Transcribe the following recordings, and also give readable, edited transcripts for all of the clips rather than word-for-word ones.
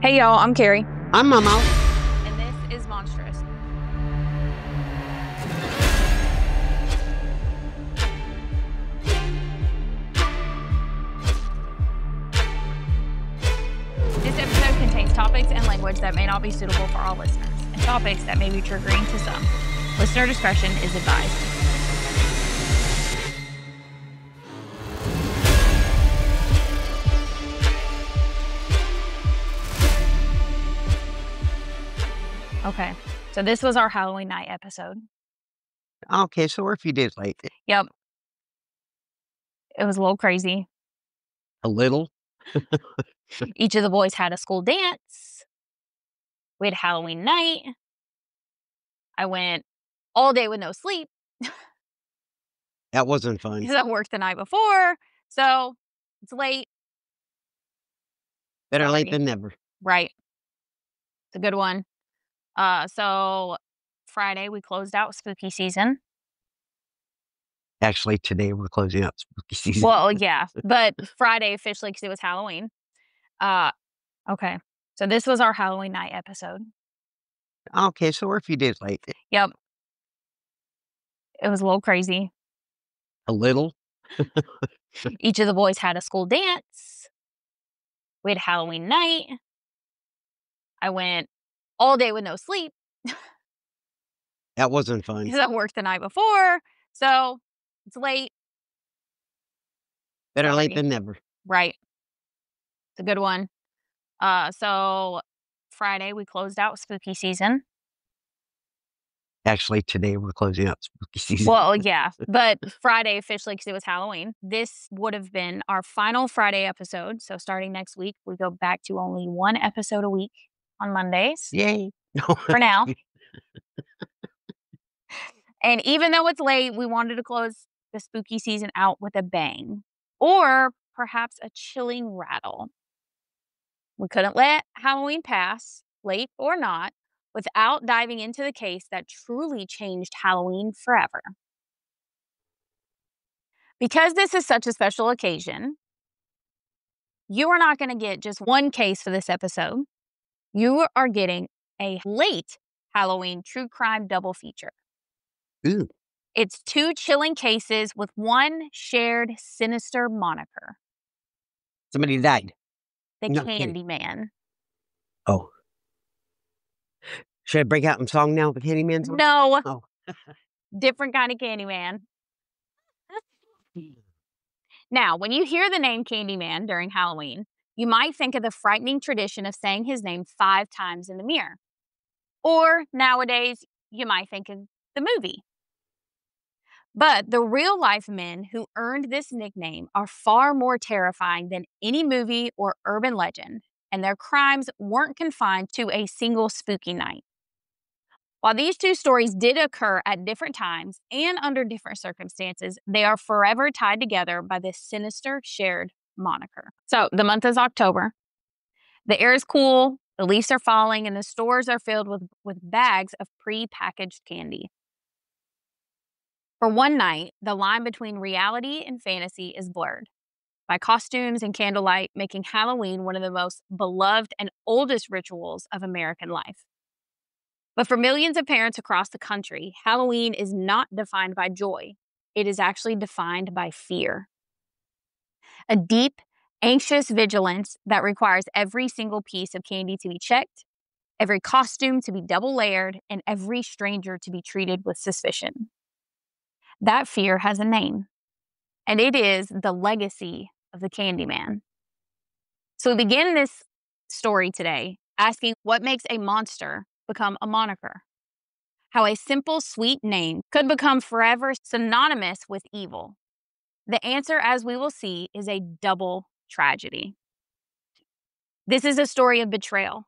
Hey y'all, I'm Carrie. I'm MawMaw. And this is Monstrous. This episode contains topics and language that may not be suitable for all listeners, and topics that may be triggering to some. Listener discretion is advised. Okay, so this was our Halloween night episode. Okay, so we're a few days late. Yep. It was a little crazy. A little? Each of the boys had a school dance. We had Halloween night. I went all day with no sleep. That wasn't fun. Because I worked the night before. So it's late. Better late than never. Right. It's a good one. So Friday we closed out spooky season. Actually, today we're closing out spooky season. Well, yeah, but Friday officially because it was Halloween. Okay, so this was our Halloween night episode. Okay, so we're a few days late. Yep. It was a little crazy. A little? Each of the boys had a school dance. We had Halloween night. I went all day with no sleep. That wasn't fun. Because I worked the night before. So it's late. Better late than never. Right. It's a good one. So Friday we closed out spooky season. Actually, today we're closing out spooky season. Well, yeah, but Friday officially because it was Halloween. This would have been our final Friday episode. So starting next week, we go back to only one episode a week on Mondays. Yay. For now. And even though it's late, we wanted to close the spooky season out with a bang. Or perhaps a chilling rattle. We couldn't let Halloween pass, late or not, without diving into the case that truly changed Halloween forever. Because this is such a special occasion, you are not going to get just one case for this episode. You are getting a late Halloween true crime double feature. Ooh. It's two chilling cases with one shared sinister moniker. Somebody died. The Not kidding. Candyman. Oh. Should I break out in song now, the Candyman song? No. Oh. Different kind of Candyman. Now, when you hear the name Candyman during Halloween, you might think of the frightening tradition of saying his name 5 times in the mirror. Or nowadays, you might think of the movie. But the real-life men who earned this nickname are far more terrifying than any movie or urban legend, and their crimes weren't confined to a single spooky night. While these two stories did occur at different times and under different circumstances, they are forever tied together by this sinister shared moniker. So the month is October. The air is cool, the leaves are falling, and the stores are filled with bags of pre-packaged candy. For one night, the line between reality and fantasy is blurred by costumes and candlelight, making Halloween one of the most beloved and oldest rituals of American life. But for millions of parents across the country, Halloween is not defined by joy. It is actually defined by fear. A deep, anxious vigilance that requires every single piece of candy to be checked, every costume to be double layered, and every stranger to be treated with suspicion. That fear has a name, and it is the legacy of the Candyman. So we begin this story today asking what makes a monster become a moniker. How a simple, sweet name could become forever synonymous with evil. The answer, as we will see, is a double tragedy. This is a story of betrayal,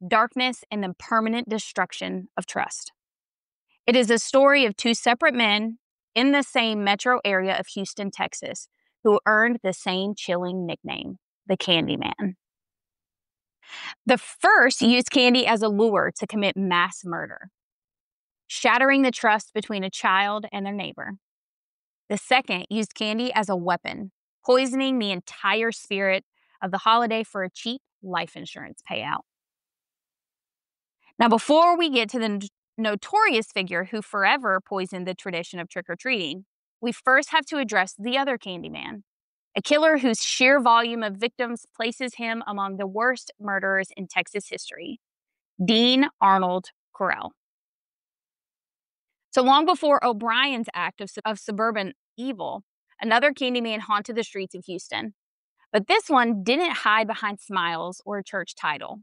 darkness, and the permanent destruction of trust. It is a story of two separate men in the same metro area of Houston, Texas, who earned the same chilling nickname, the Candyman. The first used candy as a lure to commit mass murder, shattering the trust between a child and their neighbor. The second used candy as a weapon, poisoning the entire spirit of the holiday for a cheap life insurance payout. Now, before we get to the notorious figure who forever poisoned the tradition of trick or treating, we first have to address the other Candyman, a killer whose sheer volume of victims places him among the worst murderers in Texas history, Dean Arnold Correll. So long before O'Brien's act of suburban evil, another Candyman haunted the streets of Houston. But this one didn't hide behind smiles or a church title.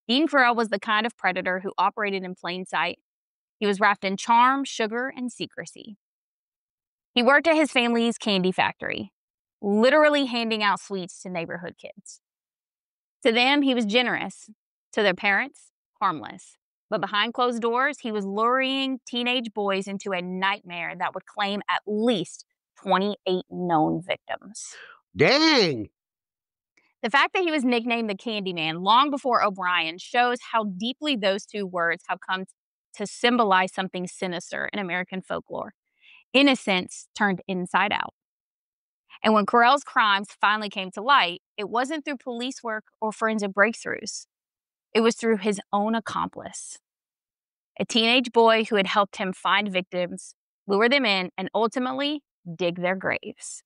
Dean Correll was the kind of predator who operated in plain sight. He was wrapped in charm, sugar, and secrecy. He worked at his family's candy factory, literally handing out sweets to neighborhood kids. To them, he was generous. To their parents, harmless. But behind closed doors, he was luring teenage boys into a nightmare that would claim at least 28 known victims. Dang! The fact that he was nicknamed the Candyman long before O'Brien shows how deeply those two words have come to symbolize something sinister in American folklore. Innocence turned inside out. And when Correll's crimes finally came to light, it wasn't through police work or forensic breakthroughs. It was through his own accomplice, a teenage boy who had helped him find victims, lure them in, and ultimately dig their graves.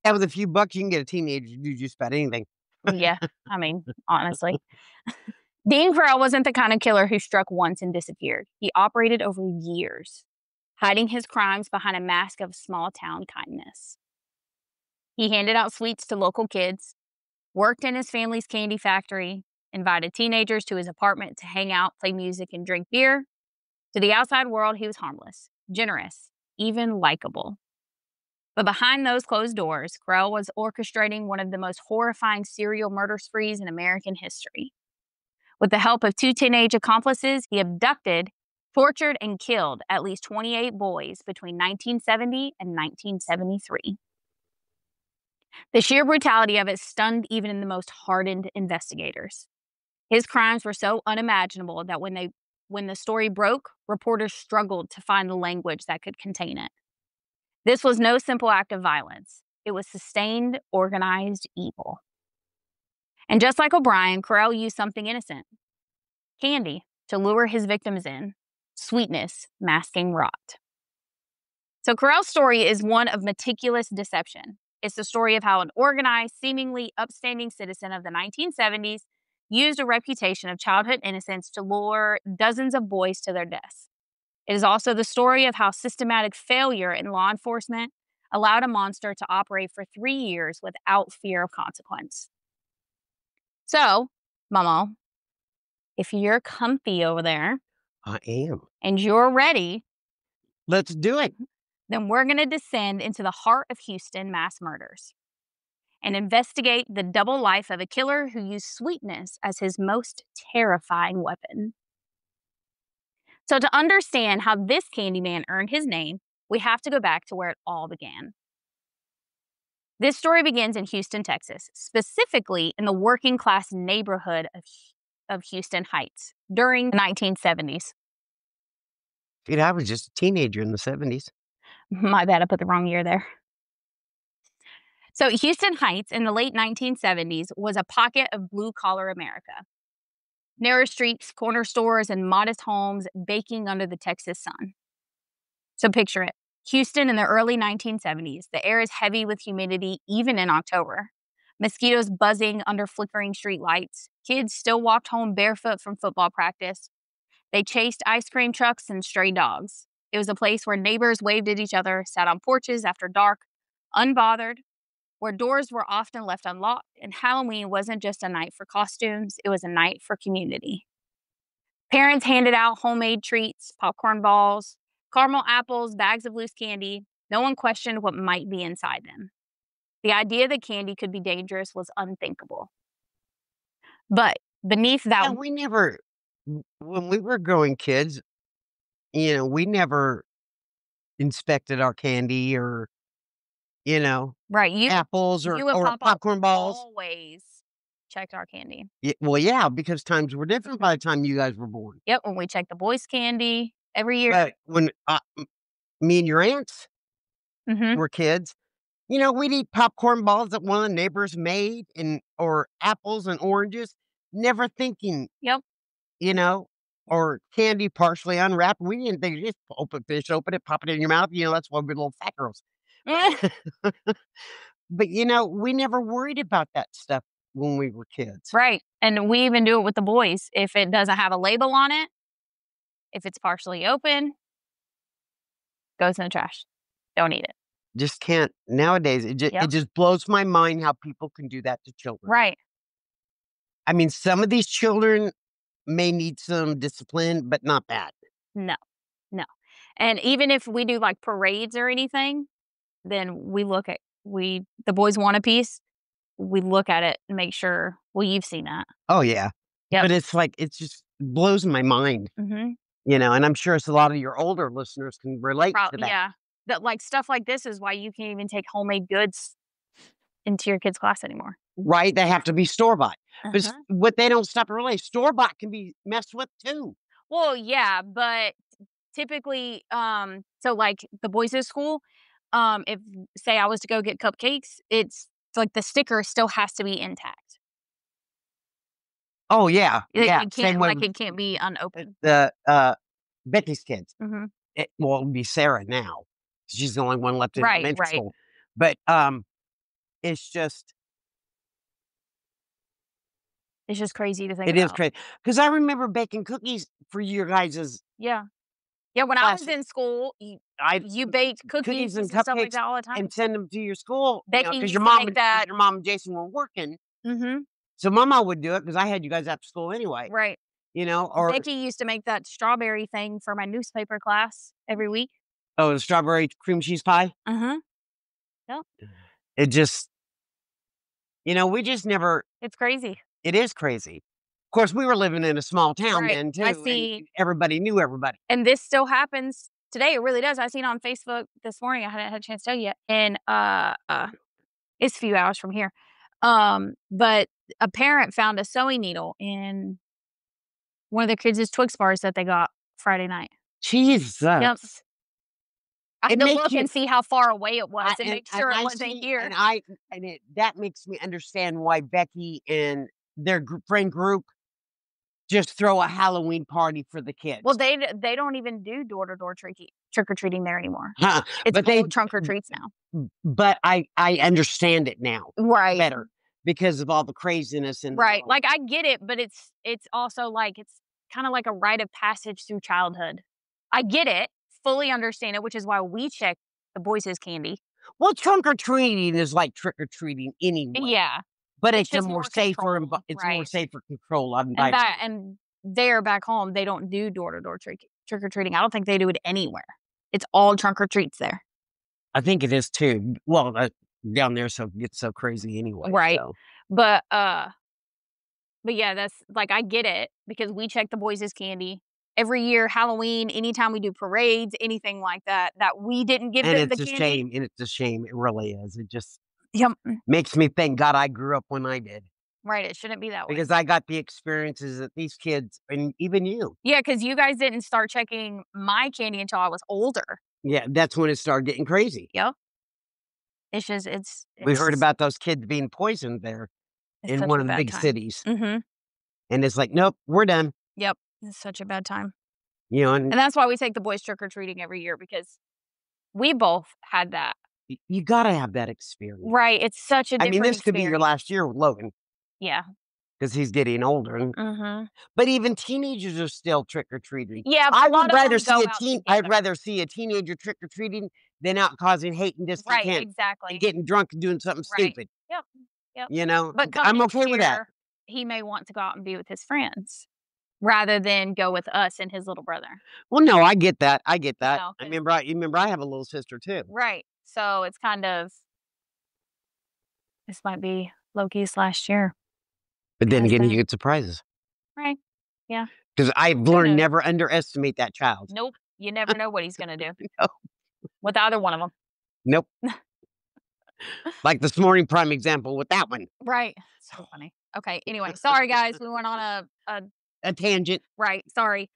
Yeah, with a few bucks, you can get a teenager to do just about anything. Yeah, I mean, honestly. Dean Correll wasn't the kind of killer who struck once and disappeared. He operated over years, hiding his crimes behind a mask of small-town kindness. He handed out sweets to local kids, worked in his family's candy factory, invited teenagers to his apartment to hang out, play music, and drink beer. To the outside world, he was harmless, generous, even likable. But behind those closed doors, Correll was orchestrating one of the most horrifying serial murder sprees in American history. With the help of two teenage accomplices, he abducted, tortured, and killed at least 28 boys between 1970 and 1973. The sheer brutality of it stunned even the most hardened investigators. His crimes were so unimaginable that when the story broke, reporters struggled to find the language that could contain it. This was no simple act of violence. It was sustained, organized evil. And just like O'Brien, Correll used something innocent, candy, to lure his victims in, sweetness masking rot. So Correll's story is one of meticulous deception. It's the story of how an organized, seemingly upstanding citizen of the 1970s used a reputation of childhood innocence to lure dozens of boys to their deaths. It is also the story of how systematic failure in law enforcement allowed a monster to operate for 3 years without fear of consequence. So, Mama, if you're comfy over there I am. and you're ready, Let's do it. then we're going to descend into the heart of Houston mass murders and investigate the double life of a killer who used sweetness as his most terrifying weapon. So to understand how this Candyman earned his name, we have to go back to where it all began. This story begins in Houston, Texas, specifically in the working class neighborhood of Houston Heights during the 1970s. Dude, I was just a teenager in the 70s. My bad, I put the wrong year there. So Houston Heights in the late 1970s was a pocket of blue-collar America. Narrow streets, corner stores, and modest homes baking under the Texas sun. So picture it. Houston in the early 1970s. The air is heavy with humidity, even in October. Mosquitoes buzzing under flickering street lights. Kids still walked home barefoot from football practice. They chased ice cream trucks and stray dogs. It was a place where neighbors waved at each other, sat on porches after dark, unbothered, where doors were often left unlocked, and Halloween wasn't just a night for costumes, it was a night for community. Parents handed out homemade treats, popcorn balls, caramel apples, bags of loose candy. No one questioned what might be inside them. The idea that candy could be dangerous was unthinkable. But beneath that... Yeah, we never, when we were growing kids, we never inspected our candy or, Right, apples or you and Papa popcorn balls. always checked our candy. Well, yeah, because times were different by the time you guys were born. Yep, when we checked the boys' candy every year. But when me and your aunts Mhm. were kids, we'd eat popcorn balls that one of the neighbors made or apples and oranges, never thinking, Yep. or candy partially unwrapped. We didn't think, just open it, pop it in your mouth. That's why we're little fat girls. But, we never worried about that stuff when we were kids. Right, and we even do it with the boys. If it doesn't have a label on it, if it's partially open, goes in the trash. Don't eat it. Just can't nowadays. It Yep. just blows my mind how people can do that to children. Right. I mean, some of these children may need some discipline, but not that. No, no. And even if we do, like, parades or anything, then the boys want a piece, we look at it and make sure, well, you've seen that. Oh, yeah. Yep. But it's like, it just blows my mind, Mhm. and I'm sure it's a lot of your older listeners can relate to that. Yeah. That, like, stuff like this is why you can't even take homemade goods into your kids' class anymore. Right? They have to be store-bought. But Uh-huh. what they don't stop to realize, store-bought can be messed with too. Well, yeah, but typically, so, like, the boys at school, if, say, I was to go get cupcakes, it's like the sticker still has to be intact. Oh, yeah. Yeah. It Same can't, way like, with it can't be unopened. the, Becky's kids. Mhm. Well, it would be Sarah now. She's the only one left in Right, elementary right. school. But, it's just It's just crazy to think it is about. crazy because I remember baking cookies for your guys's Yeah. Yeah, when I was class. in school, I you baked cookies cookies and and stuff like cupcakes that all the and time. send them to your school, Becky because used to make that. your mom and Jason were working. Mhm. So mama would do it because I had you guys after school anyway, Right. or Becky used to make that strawberry thing for my newspaper class every week. oh, the strawberry cream cheese pie. Uh-huh. Yep. It just, we just never. It's crazy. It is crazy. Of course, we were living in a small town Right. then I too, and see, everybody knew everybody. and this still happens today. It really does. I seen on Facebook this morning. I hadn't had a chance to tell you yet. And it's a few hours from here. But a parent found a sewing needle in one of their kids' Twix bars that they got Friday night. Jesus, Yep. I it had to makes look you. and see how far away it was and make And sure it I wasn't see, here. that makes me understand why Becky and their friend group just throw a Halloween party for the kids. Well, they don't even do door-to-door trick-or-treating there anymore. Huh, It's but they called trunk or treats now. but I understand it now Right. better because of all the craziness in the Right. world. Like, I get it, but it's also, like, it's kinda like a rite of passage through childhood. I get it, fully understand it, which is why we check the boys' candy. Well, trunk or treating is like trick or treating anyway, Yeah. but It's it's a just more more safer controlled, it's more right. safer control on And there back home, they don't do door-to-door trick-or-treating. I don't think they do it anywhere. It's all trunk or treats there. I think it is too. Well, down there so gets so crazy anyway. Right. So But, yeah, that's like, I get it because we check the boys' candy every year, Halloween, anytime we do parades, anything like that, that we didn't give and them the it's a candy. shame, and it's a shame. It really is. It just Yep. makes me think, God, I grew up when I did Right, it shouldn't be that way. because I got the experiences that these kids and even you. Yeah, because you guys didn't start checking my candy until I was older. Yeah, that's when it started getting crazy. Yep. It's just We heard about those kids being poisoned there it's in such one a of the bad big time. cities, Mhm. and it's like, nope, we're done. Yep. It's such a bad time. And And that's why we take the boys trick-or-treating every year because we both had that. you gotta have that experience. Right, it's such a I mean, different this could be your experience. last year with Logan Yeah. because he's getting older, Mhm. but even teenagers are still trick or treating. Yeah, but I a lot would of rather them see go a out I'd together. rather see a teenager trick or treating than out causing hate and Right, discontent and exactly. getting drunk and doing something Right. stupid. Yep, yep. But come I'm next okay with that. year, he may want to go out and be with his friends rather than go with us and his little brother, Well, no, I get that. I get you that. know, 'cause You remember I have a little sister too. right. So it's kind of this might be Loki's last year. But then Has again, you been. get surprises Right. Yeah. because I've Who learned knows? never underestimate that child. Nope. You never know what he's gonna do No, with either one of them. nope. Like this morning, prime example with that one. Right. So funny. Okay, anyway, sorry guys, we went on a A tangent. right, sorry.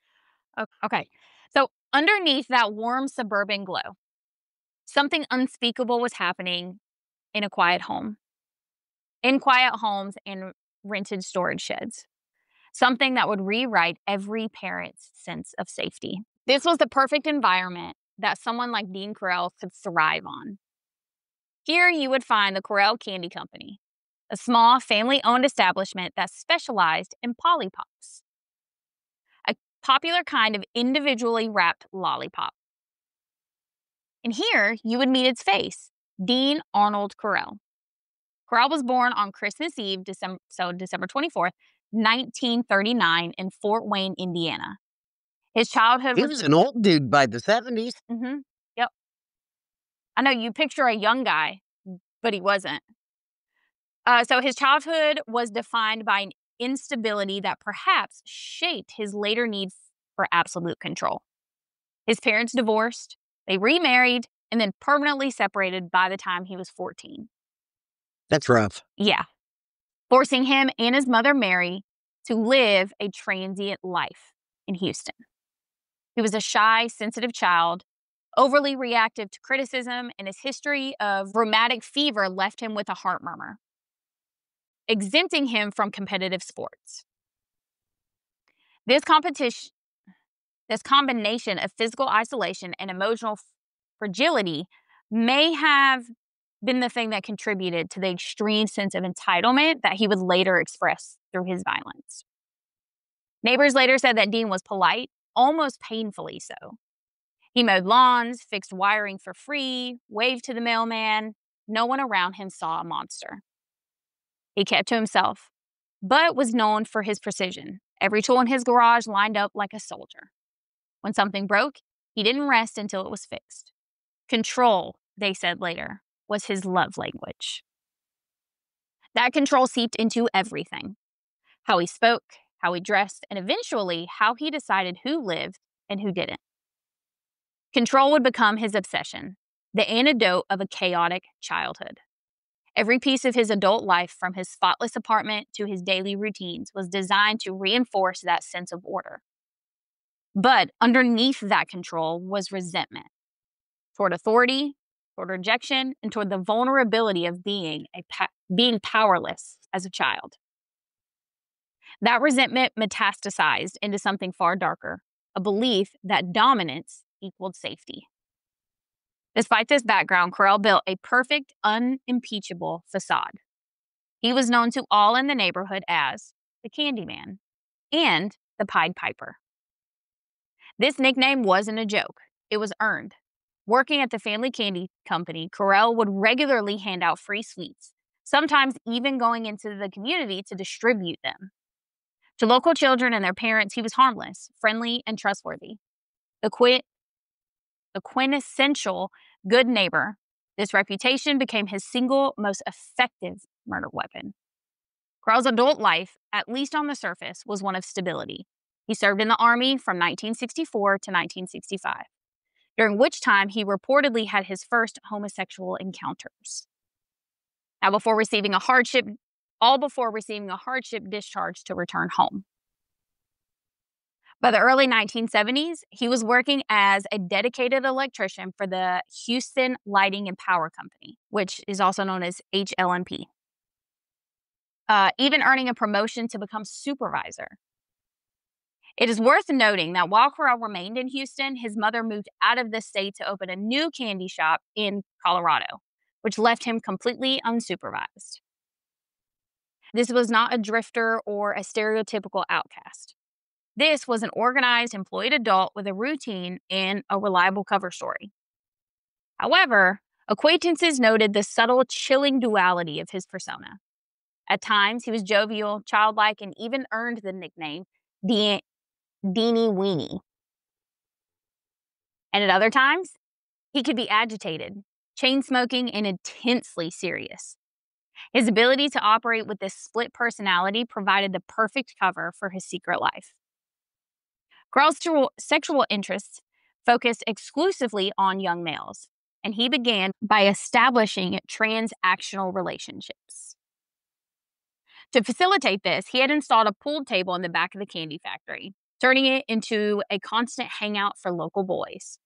Okay. So underneath that warm suburban glow, something unspeakable was happening in a quiet home, in quiet homes and rented storage sheds. something that would rewrite every parent's sense of safety. This was the perfect environment that someone like Dean Correll could thrive on. Here you would find the Correll Candy Company, a small family-owned establishment that specialized in Polly Pops, a popular kind of individually wrapped lollipop. And here you would meet its face, Dean Arnold Correll. Correll was born on Christmas Eve, December 24th, 1939 in Fort Wayne, Indiana. His childhood He was an old dude by the 70s. Yep. I know you picture a young guy, but he wasn't. So his childhood was defined by an instability that perhaps shaped his later need for absolute control. His parents divorced, they remarried, and then permanently separated by the time he was 14. That's rough. Yeah. Forcing him and his mother, Mary, to live a transient life in Houston. He was a shy, sensitive child, overly reactive to criticism, and his history of rheumatic fever left him with a heart murmur, exempting him from competitive sports. This combination of physical isolation and emotional fragility may have been the thing that contributed to the extreme sense of entitlement that he would later express through his violence. Neighbors later said that Dean was polite, almost painfully so. He mowed lawns, fixed wiring for free, waved to the mailman. No one around him saw a monster. He kept to himself, but was known for his precision. Every tool in his garage lined up like a soldier. When something broke, he didn't rest until it was fixed. Control, they said later, was his love language. That control seeped into everything. How he spoke, how he dressed, and eventually how he decided who lived and who didn't. Control would become his obsession, the antidote of a chaotic childhood. Every piece of his adult life, from his spotless apartment to his daily routines, was designed to reinforce that sense of order. But underneath that control was resentment toward authority, toward rejection, and toward the vulnerability of being powerless as a child. That resentment metastasized into something far darker, a belief that dominance equaled safety. Despite this background, Correll built a perfect, unimpeachable facade. He was known to all in the neighborhood as the Candyman and the Pied Piper. This nickname wasn't a joke. It was earned. Working at the family candy company, Correll would regularly hand out free sweets, sometimes even going into the community to distribute them. To local children and their parents, he was harmless, friendly, and trustworthy. The quintessential good neighbor, this reputation became his single most effective murder weapon. Correll's adult life, at least on the surface, was one of stability. He served in the Army from 1964 to 1965, during which time he reportedly had his first homosexual encounters. All before receiving a hardship discharge to return home. By the early 1970s, he was working as a dedicated electrician for the Houston Lighting and Power Company, which is also known as HLNP, even earning a promotion to become supervisor. It is worth noting that while Correll remained in Houston, his mother moved out of the state to open a new candy shop in Colorado, which left him completely unsupervised. This was not a drifter or a stereotypical outcast. This was an organized, employed adult with a routine and a reliable cover story. However, acquaintances noted the subtle, chilling duality of his persona. At times, he was jovial, childlike, and even earned the nickname Deanie Weenie. And at other times, he could be agitated, chain-smoking, and intensely serious. His ability to operate with this split personality provided the perfect cover for his secret life. Correll's sexual interests focused exclusively on young males, and he began by establishing transactional relationships. To facilitate this, he had installed a pool table in the back of the candy factory, turning it into a constant hangout for local boys.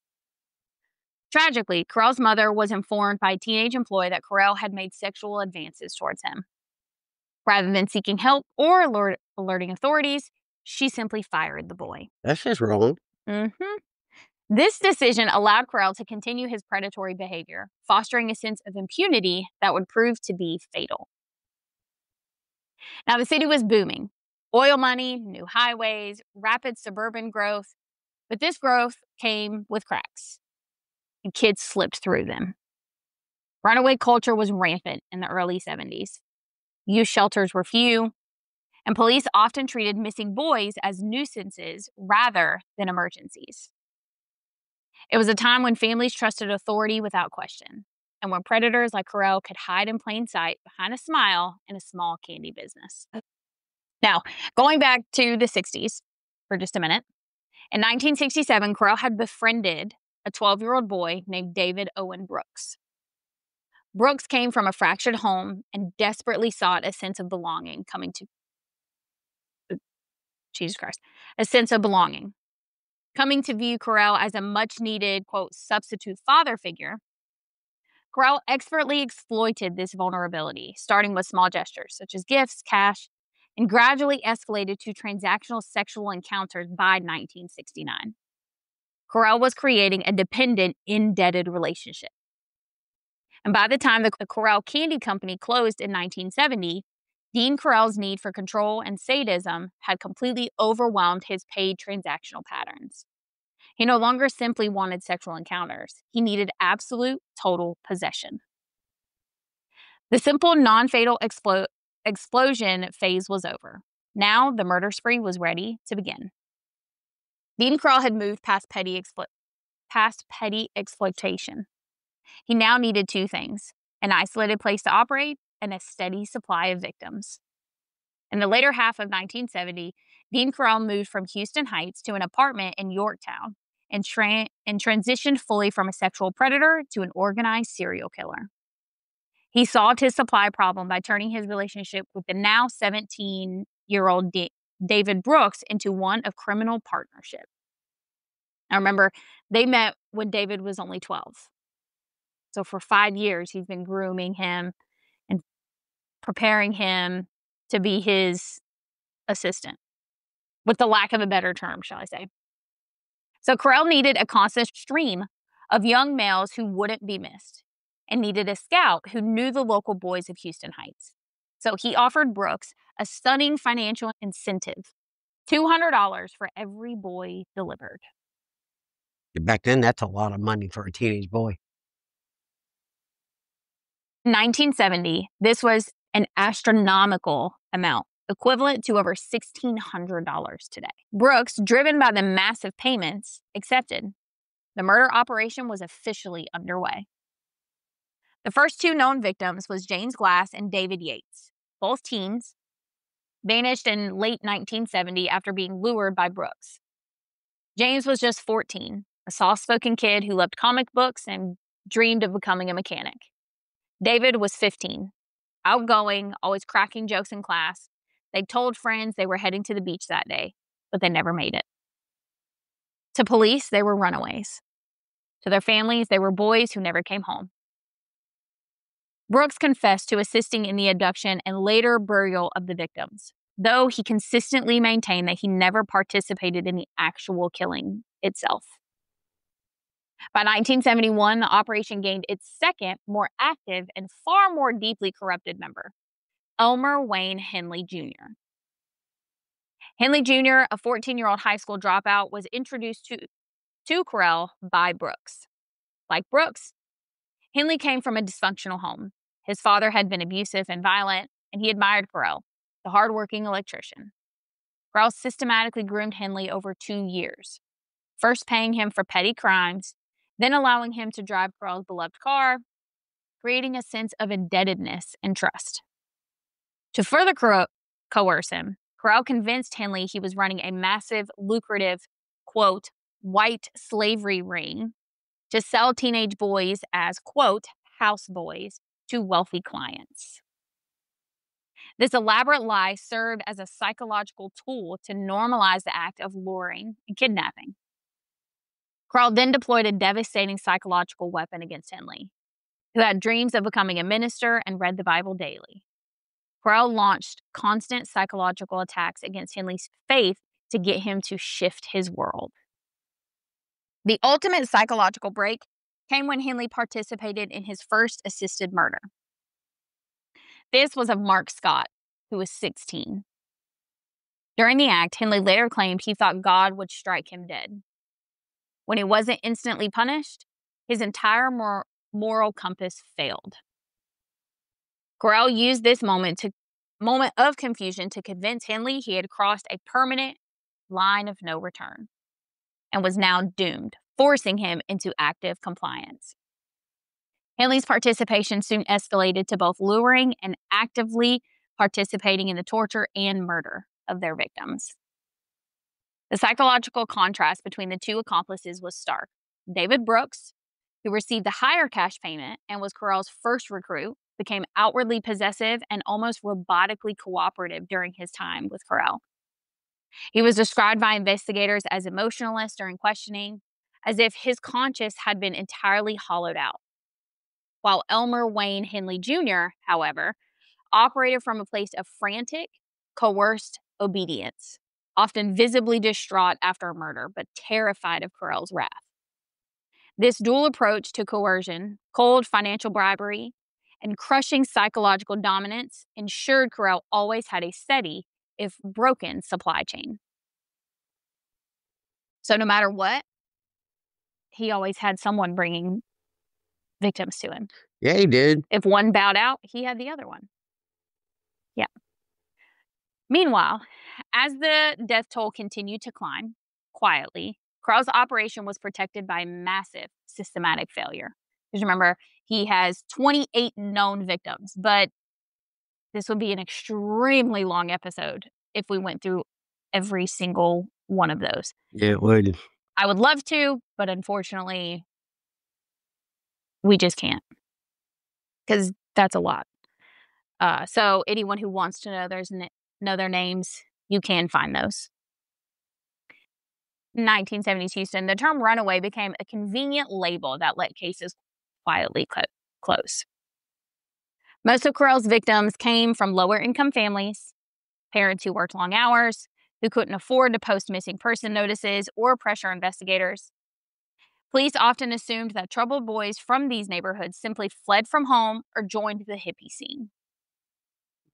Tragically, Correll's mother was informed by a teenage employee that Correll had made sexual advances towards him. Rather than seeking help or alerting authorities, She simply fired the boy. That's just wrong. Mhm. This decision allowed Correll to continue his predatory behavior, fostering a sense of impunity that would prove to be fatal. Now, the city was booming. Oil money, new highways, rapid suburban growth. But this growth came with cracks, and kids slipped through them. Runaway culture was rampant in the early 70s. Youth shelters were few, and police often treated missing boys as nuisances rather than emergencies. It was a time when families trusted authority without question, and when predators like Correll could hide in plain sight behind a smile in a small candy business. Now, going back to the 60s for just a minute, in 1967, Correll had befriended a 12-year-old boy named David Owen Brooks. Brooks came from a fractured home and desperately sought a sense of belonging, Jesus Christ, a sense of belonging. Coming to view Correll as a much-needed, quote, substitute father figure, Correll expertly exploited this vulnerability, starting with small gestures such as gifts, cash, and gradually escalated to transactional sexual encounters by 1969. Correll was creating a dependent, indebted relationship. And by the time the Correll Candy Company closed in 1970, Dean Correll's need for control and sadism had completely overwhelmed his paid transactional patterns. He no longer simply wanted sexual encounters. He needed absolute, total possession. The simple, non-fatal explosion phase was over. Now, the murder spree was ready to begin. Dean Correll had moved past petty exploitation. He now needed two things: an isolated place to operate and a steady supply of victims. In the later half of 1970, Dean Correll moved from Houston Heights to an apartment in Yorktown and transitioned fully from a sexual predator to an organized serial killer. He solved his supply problem by turning his relationship with the now 17-year-old David Brooks into one of criminal partnership. Now remember, they met when David was only 12. So for 5 years, he's been grooming him and preparing him to be his assistant, with the lack of a better term, shall I say. So Correll needed a constant stream of young males who wouldn't be missed, and needed a scout who knew the local boys of Houston Heights. So he offered Brooks a stunning financial incentive: $200 for every boy delivered. Back then, that's a lot of money for a teenage boy. In 1970, this was an astronomical amount, equivalent to over $1,600 today. Brooks, driven by the massive payments, accepted. The murder operation was officially underway. The first two known victims was James Glass and David Yates, both teens, vanished in late 1970 after being lured by Brooks. James was just 14, a soft-spoken kid who loved comic books and dreamed of becoming a mechanic. David was 15, outgoing, always cracking jokes in class. They told friends they were heading to the beach that day, but they never made it. To police, they were runaways. To their families, they were boys who never came home. Brooks confessed to assisting in the abduction and later burial of the victims, though he consistently maintained that he never participated in the actual killing itself. By 1971, the operation gained its second, more active, and far more deeply corrupted member, Elmer Wayne Henley Jr. Henley Jr., a 14-year-old high school dropout, was introduced to Correll by Brooks. Like Brooks, Henley came from a dysfunctional home. His father had been abusive and violent, and he admired Correll, the hardworking electrician. Correll systematically groomed Henley over 2 years, first paying him for petty crimes, then allowing him to drive Correll's beloved car, creating a sense of indebtedness and trust. To further coerce him, Correll convinced Henley he was running a massive, lucrative, quote, white slavery ring to sell teenage boys as, quote, houseboys to wealthy clients. This elaborate lie served as a psychological tool to normalize the act of luring and kidnapping. Correll then deployed a devastating psychological weapon against Henley, who had dreams of becoming a minister and read the Bible daily. Correll launched constant psychological attacks against Henley's faith to get him to shift his world. The ultimate psychological break came when Henley participated in his first assisted murder. This was of Mark Scott, who was 16. During the act, Henley later claimed he thought God would strike him dead. When he wasn't instantly punished, his entire moral compass failed. Correll used this moment of confusion to convince Henley he had crossed a permanent line of no return and was now doomed, forcing him into active compliance. Henley's participation soon escalated to both luring and actively participating in the torture and murder of their victims. The psychological contrast between the two accomplices was stark. David Brooks, who received the higher cash payment and was Correll's first recruit, became outwardly possessive and almost robotically cooperative during his time with Correll. He was described by investigators as emotionless during questioning, as if his conscience had been entirely hollowed out. While Elmer Wayne Henley Jr., however, operated from a place of frantic, coerced obedience, often visibly distraught after a murder, but terrified of Correll's wrath. This dual approach to coercion, cold financial bribery, and crushing psychological dominance ensured Correll always had a steady, if broken, supply chain. So no matter what, he always had someone bringing victims to him. Yeah, he did. If one bowed out, he had the other one. Yeah. Meanwhile, as the death toll continued to climb quietly, Correll's operation was protected by massive systematic failure. Because remember, he has 28 known victims, but this would be an extremely long episode if we went through every single one of those. Yeah, it would. I would love to, but unfortunately, we just can't. Because that's a lot. So anyone who wants to know their names, you can find those. In 1972, the term runaway became a convenient label that let cases quietly close. Most of Correll's victims came from lower-income families, parents who worked long hours, who couldn't afford to post missing person notices or pressure investigators. Police often assumed that troubled boys from these neighborhoods simply fled from home or joined the hippie scene.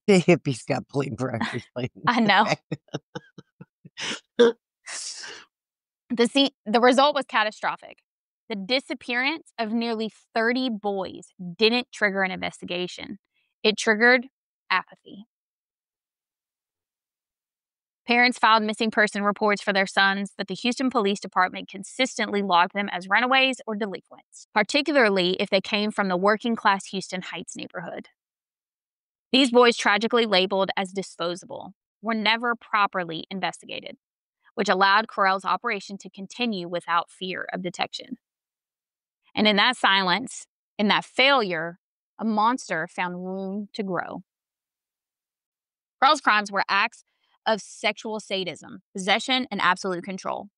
The hippies got blamed for everything. I know. The result was catastrophic. The disappearance of nearly 30 boys didn't trigger an investigation. It triggered apathy. Parents filed missing person reports for their sons, but the Houston Police Department consistently logged them as runaways or delinquents, particularly if they came from the working-class Houston Heights neighborhood. These boys, tragically labeled as disposable, were never properly investigated, which allowed Correll's operation to continue without fear of detection. And in that silence, in that failure, a monster found room to grow. Correll's crimes were acts of sexual sadism, possession, and absolute control.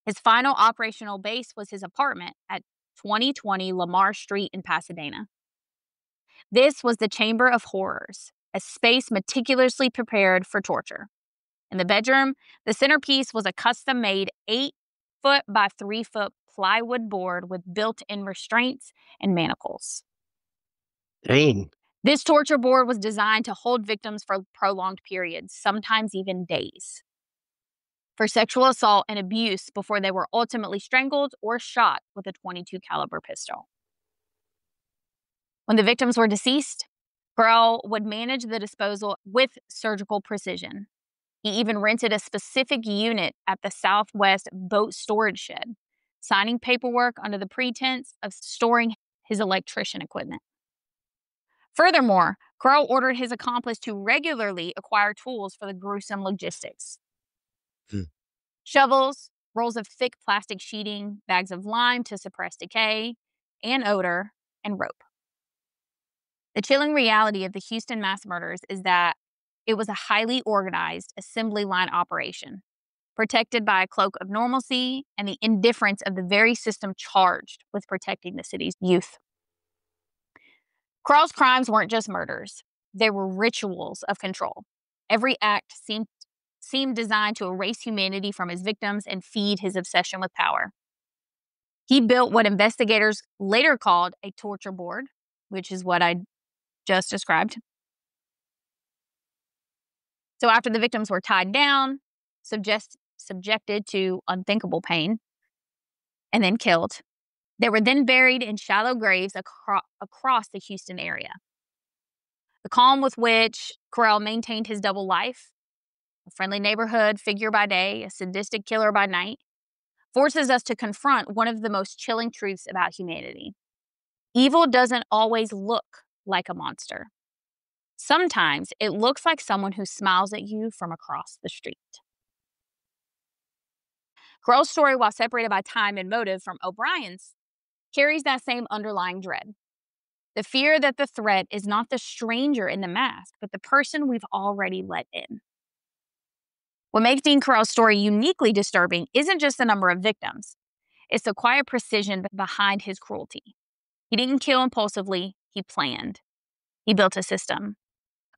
His final operational base was his apartment at 2020 Lamar Street in Pasadena. This was the Chamber of Horrors, a space meticulously prepared for torture. In the bedroom, the centerpiece was a custom-made 8-foot by 3-foot plywood board with built-in restraints and manacles. Dang. This torture board was designed to hold victims for prolonged periods, sometimes even days, for sexual assault and abuse before they were ultimately strangled or shot with a .22 caliber pistol. When the victims were deceased, Correll would manage the disposal with surgical precision. He even rented a specific unit at the Southwest Boat Storage Shed, signing paperwork under the pretense of storing his electrician equipment. Furthermore, Correll ordered his accomplice to regularly acquire tools for the gruesome logistics. Shovels, rolls of thick plastic sheeting, bags of lime to suppress decay and odor, and rope. The chilling reality of the Houston mass murders is that it was a highly organized assembly line operation, protected by a cloak of normalcy and the indifference of the very system charged with protecting the city's youth. Correll's crimes weren't just murders. They were rituals of control. Every act seemed seemed designed to erase humanity from his victims and feed his obsession with power. He built what investigators later called a torture board, which is what I just described. So after the victims were tied down, subjected to unthinkable pain, and then killed, they were then buried in shallow graves across the Houston area. The calm with which Correll maintained his double life, a friendly neighborhood figure by day, a sadistic killer by night, forces us to confront one of the most chilling truths about humanity. Evil doesn't always look like a monster. Sometimes it looks like someone who smiles at you from across the street. Correll's story, while separated by time and motive from O'Brien's, carries that same underlying dread. The fear that the threat is not the stranger in the mask, but the person we've already let in. What makes Dean Correll's story uniquely disturbing isn't just the number of victims. It's the quiet precision behind his cruelty. He didn't kill impulsively, he planned. He built a system.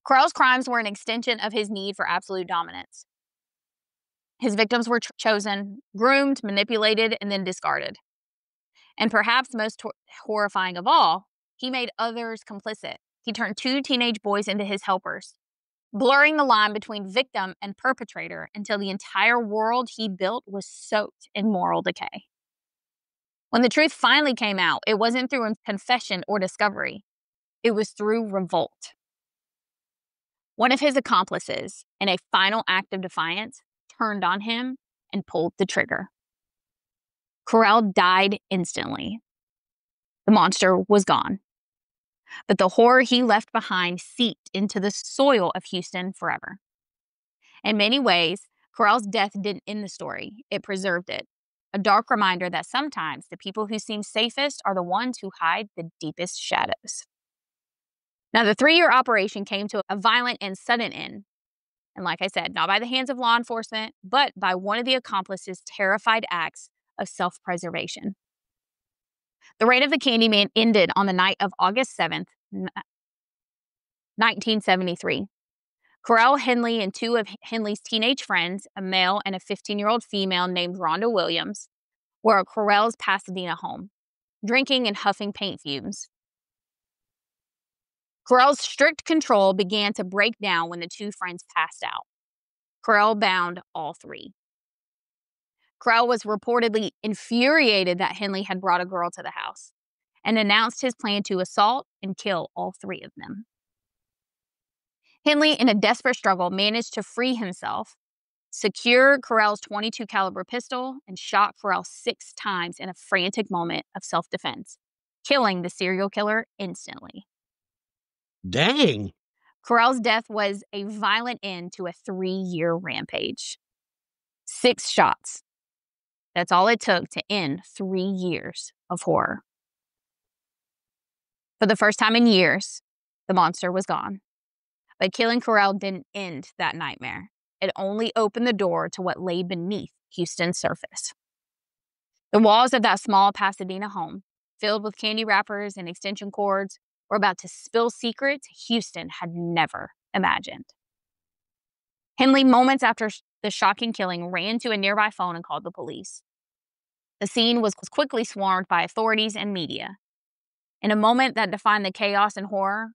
Correll's crimes were an extension of his need for absolute dominance. His victims were chosen, groomed, manipulated, and then discarded. And perhaps most horrifying of all, he made others complicit. He turned 2 teenage boys into his helpers, blurring the line between victim and perpetrator until the entire world he built was soaked in moral decay. When the truth finally came out, it wasn't through confession or discovery. It was through revolt. One of his accomplices, in a final act of defiance, turned on him and pulled the trigger. Correll died instantly. The monster was gone. But the horror he left behind seeped into the soil of Houston forever. In many ways, Correll's death didn't end the story. It preserved it. A dark reminder that sometimes the people who seem safest are the ones who hide the deepest shadows. Now, the 3-year operation came to a violent and sudden end. And like I said, not by the hands of law enforcement, but by one of the accomplices' terrified acts of self-preservation. The reign of the Candyman ended on the night of August 7th, 1973. Correll, Henley, and 2 of Henley's teenage friends, a male and a 15-year-old female named Rhonda Williams, were at Correll's Pasadena home, drinking and huffing paint fumes. Correll's strict control began to break down when the 2 friends passed out. Correll bound all 3. Correll was reportedly infuriated that Henley had brought a girl to the house and announced his plan to assault and kill all 3 of them. Henley, in a desperate struggle, managed to free himself, secure Correll's .22 caliber pistol, and shot Correll 6 times in a frantic moment of self-defense, killing the serial killer instantly. Dang. Correll's death was a violent end to a 3-year rampage. 6 shots. That's all it took to end 3 years of horror. For the first time in years, the monster was gone. But killing Correll didn't end that nightmare. It only opened the door to what lay beneath Houston's surface. The walls of that small Pasadena home, filled with candy wrappers and extension cords, were about to spill secrets Houston had never imagined. Henley, moments after the shocking killing, ran to a nearby phone and called the police. The scene was quickly swarmed by authorities and media. In a moment that defined the chaos and horror,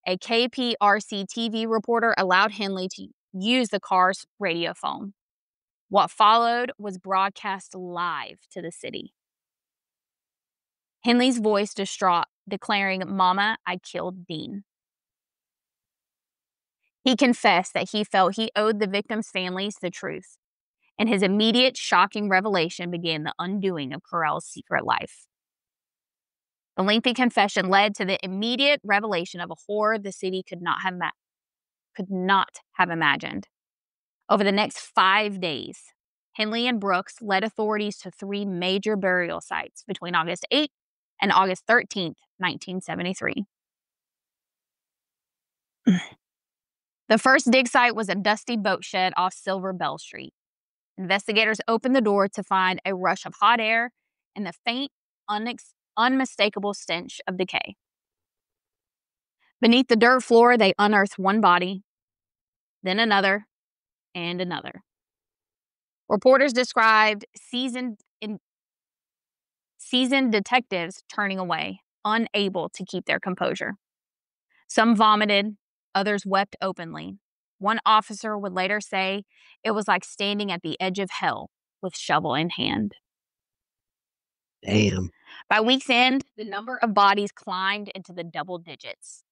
a KPRC TV reporter allowed Henley to use the car's radio phone. What followed was broadcast live to the city. Henley's voice distraught, declaring, "Mama, I killed Dean." He confessed that he felt he owed the victims' families the truth, and his immediate, shocking revelation began the undoing of Correll's secret life. The lengthy confession led to the immediate revelation of a horror the city could not have imagined. Over the next 5 days, Henley and Brooks led authorities to 3 major burial sites between August 8th and August 13th, 1973. The first dig site was a dusty boat shed off Silver Bell Street. Investigators opened the door to find a rush of hot air and the faint, unmistakable stench of decay. Beneath the dirt floor, they unearthed one body, then another, and another. Reporters described seasoned detectives turning away, unable to keep their composure. Some vomited, others wept openly. One officer would later say it was like standing at the edge of hell with shovel in hand. Damn. By week's end, the number of bodies climbed into the double digits.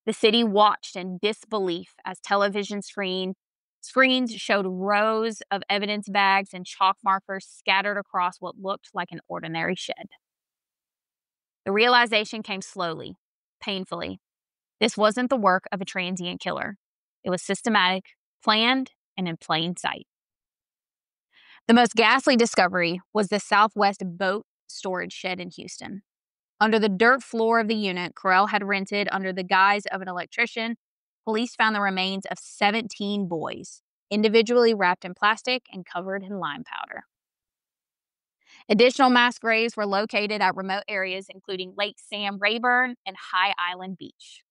The city watched in disbelief as television screens showed rows of evidence bags and chalk markers scattered across what looked like an ordinary shed. The realization came slowly, painfully. This wasn't the work of a transient killer. It was systematic, planned, and in plain sight. The most ghastly discovery was the Southwest boat storage shed in Houston. Under the dirt floor of the unit Correll had rented under the guise of an electrician, police found the remains of 17 boys, individually wrapped in plastic and covered in lime powder. Additional mass graves were located at remote areas, including Lake Sam Rayburn and High Island Beach.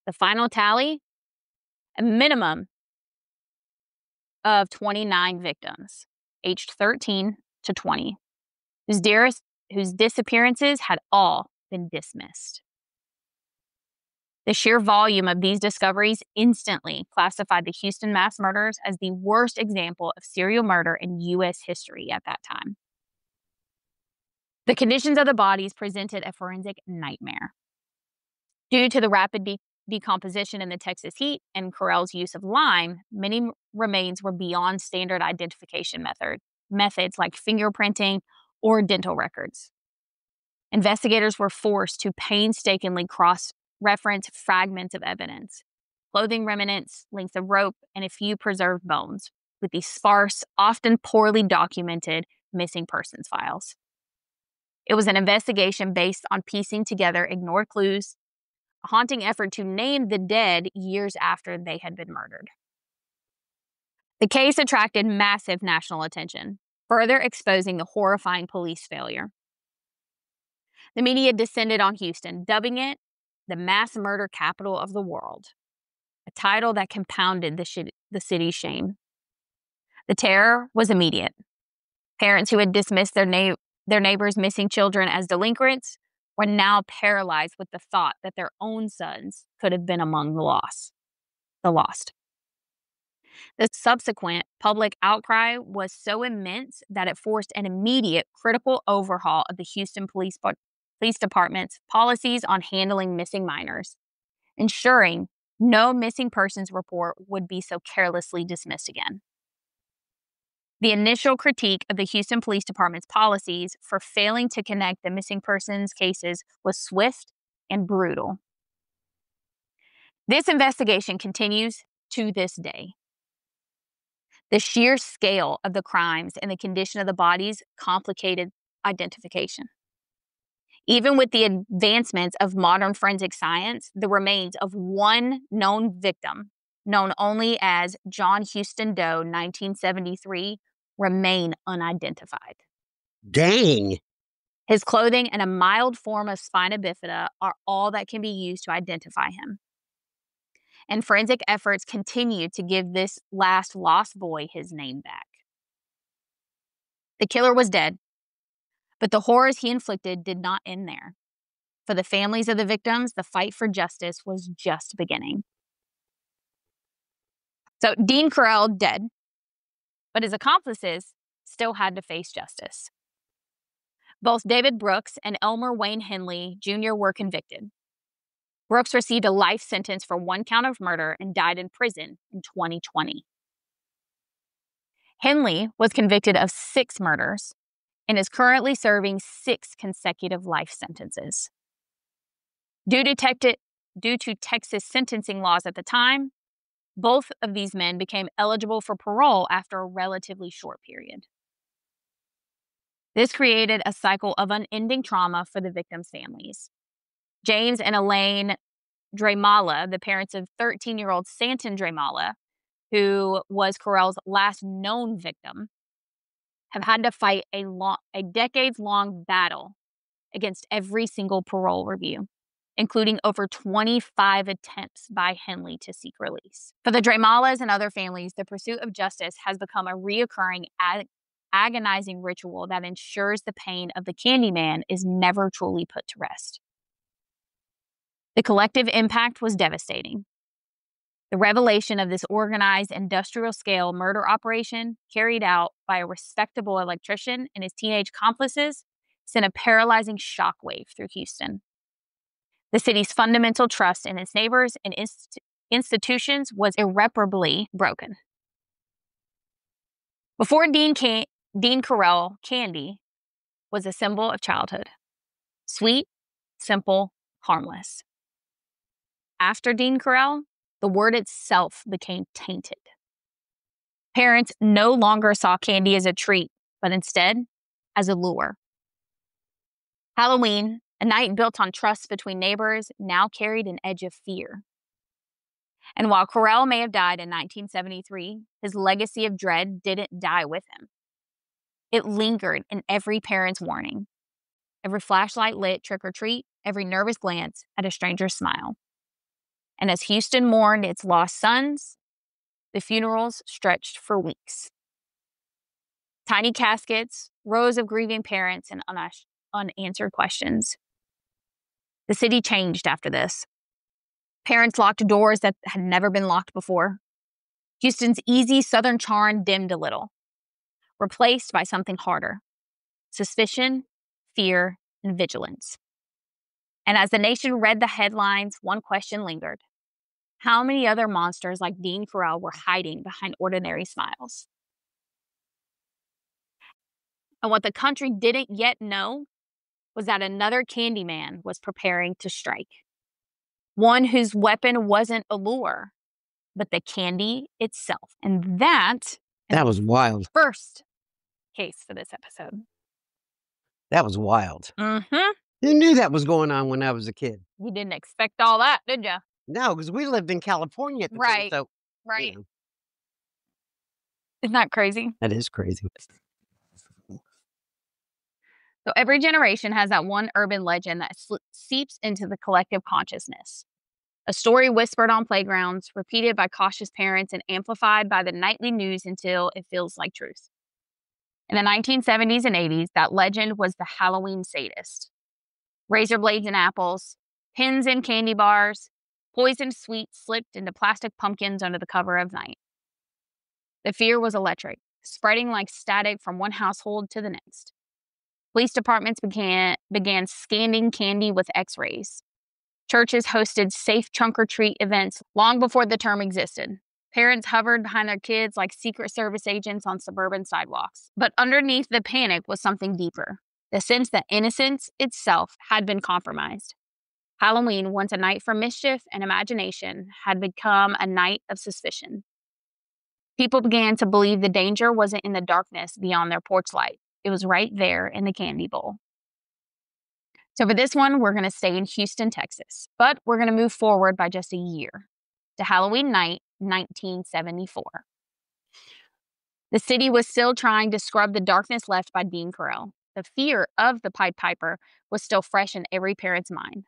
The final tally? A minimum of 29 victims, aged 13 to 20, whose disappearances had all been dismissed. The sheer volume of these discoveries instantly classified the Houston mass murders as the worst example of serial murder in U.S. history at that time. The conditions of the bodies presented a forensic nightmare. Due to the rapid decomposition in the Texas heat and Correll's use of lime, many remains were beyond standard identification methods like fingerprinting or dental records. Investigators were forced to painstakingly cross-reference fragments of evidence, clothing remnants, lengths of rope, and a few preserved bones, with the sparse, often poorly documented missing persons files. It was an investigation based on piecing together ignored clues, a haunting effort to name the dead years after they had been murdered. The case attracted massive national attention, further exposing the horrifying police failure. The media descended on Houston, dubbing it the mass murder capital of the world, a title that compounded the city's shame. The terror was immediate. Parents who had dismissed their neighbors' missing children as delinquents were now paralyzed with the thought that their own sons could have been among the lost. The subsequent public outcry was so immense that it forced an immediate critical overhaul of the Houston Police Department's policies on handling missing minors, ensuring no missing persons report would be so carelessly dismissed again. The initial critique of the Houston Police Department's policies for failing to connect the missing persons cases was swift and brutal. This investigation continues to this day. The sheer scale of the crimes and the condition of the bodies complicated identification. Even with the advancements of modern forensic science, the remains of one known victim, known only as John Houston Doe, 1973, remain unidentified. Dang. His clothing and a mild form of spina bifida are all that can be used to identify him. And forensic efforts continue to give this last lost boy his name back. The killer was dead, but the horrors he inflicted did not end there. For the families of the victims, the fight for justice was just beginning. So Dean Correll dead, but his accomplices still had to face justice. Both David Brooks and Elmer Wayne Henley Jr. were convicted. Brooks received a life sentence for one count of murder and died in prison in 2020. Henley was convicted of 6 murders and is currently serving 6 consecutive life sentences. Due to Texas sentencing laws at the time, both of these men became eligible for parole after a relatively short period. This created a cycle of unending trauma for the victims' families. James and Elaine Dramala, the parents of 13-year-old Santon Dramala, who was Correll's last known victim, have had to fight a decades-long battle against every single parole review. including over 25 attempts by Henley to seek release. For the Dramalas and other families, the pursuit of justice has become a reoccurring, agonizing ritual that ensures the pain of the Candyman is never truly put to rest. The collective impact was devastating. The revelation of this organized industrial-scale murder operation carried out by a respectable electrician and his teenage accomplices sent a paralyzing shockwave through Houston. The city's fundamental trust in its neighbors and institutions was irreparably broken. Before Dean Correll, candy was a symbol of childhood. Sweet, simple, harmless. After Dean Correll, the word itself became tainted. Parents no longer saw candy as a treat, but instead as a lure. Halloween, a night built on trust between neighbors, now carried an edge of fear. And while Correll may have died in 1973, his legacy of dread didn't die with him. It lingered in every parent's warning, every flashlight lit trick or treat, every nervous glance at a stranger's smile. And as Houston mourned its lost sons, the funerals stretched for weeks. Tiny caskets, rows of grieving parents, and unanswered questions. The city changed after this. Parents locked doors that had never been locked before. Houston's easy southern charm dimmed a little, replaced by something harder: suspicion, fear, and vigilance. And as the nation read the headlines, one question lingered. How many other monsters like Dean Correll were hiding behind ordinary smiles? And what the country didn't yet know was that another Candyman was preparing to strike. One whose weapon wasn't a lure, but the candy itself. And that was wild. First case for this episode. That was wild. Mm-hmm. Who knew that was going on when I was a kid? You didn't expect all that, did you? No, because we lived in California at the time. So, Right. you know, Isn't that crazy? that is crazy. So every generation has that one urban legend that seeps into the collective consciousness. A story whispered on playgrounds, repeated by cautious parents, and amplified by the nightly news until it feels like truth. In the 1970s and 80s, that legend was the Halloween sadist. Razor blades and apples, pins in candy bars, poisoned sweets slipped into plastic pumpkins under the cover of night. The fear was electric, spreading like static from one household to the next. Police departments began scanning candy with x-rays. Churches hosted safe trunk-or-treat events long before the term existed. Parents hovered behind their kids like Secret Service agents on suburban sidewalks. But underneath the panic was something deeper, the sense that innocence itself had been compromised. Halloween, once a night for mischief and imagination, had become a night of suspicion. People began to believe the danger wasn't in the darkness beyond their porch light. It was right there in the candy bowl. So for this one, we're going to stay in Houston, Texas, but we're going to move forward by just a year to Halloween night, 1974. The city was still trying to scrub the darkness left by Dean Correll. The fear of the Pied Piper was still fresh in every parent's mind.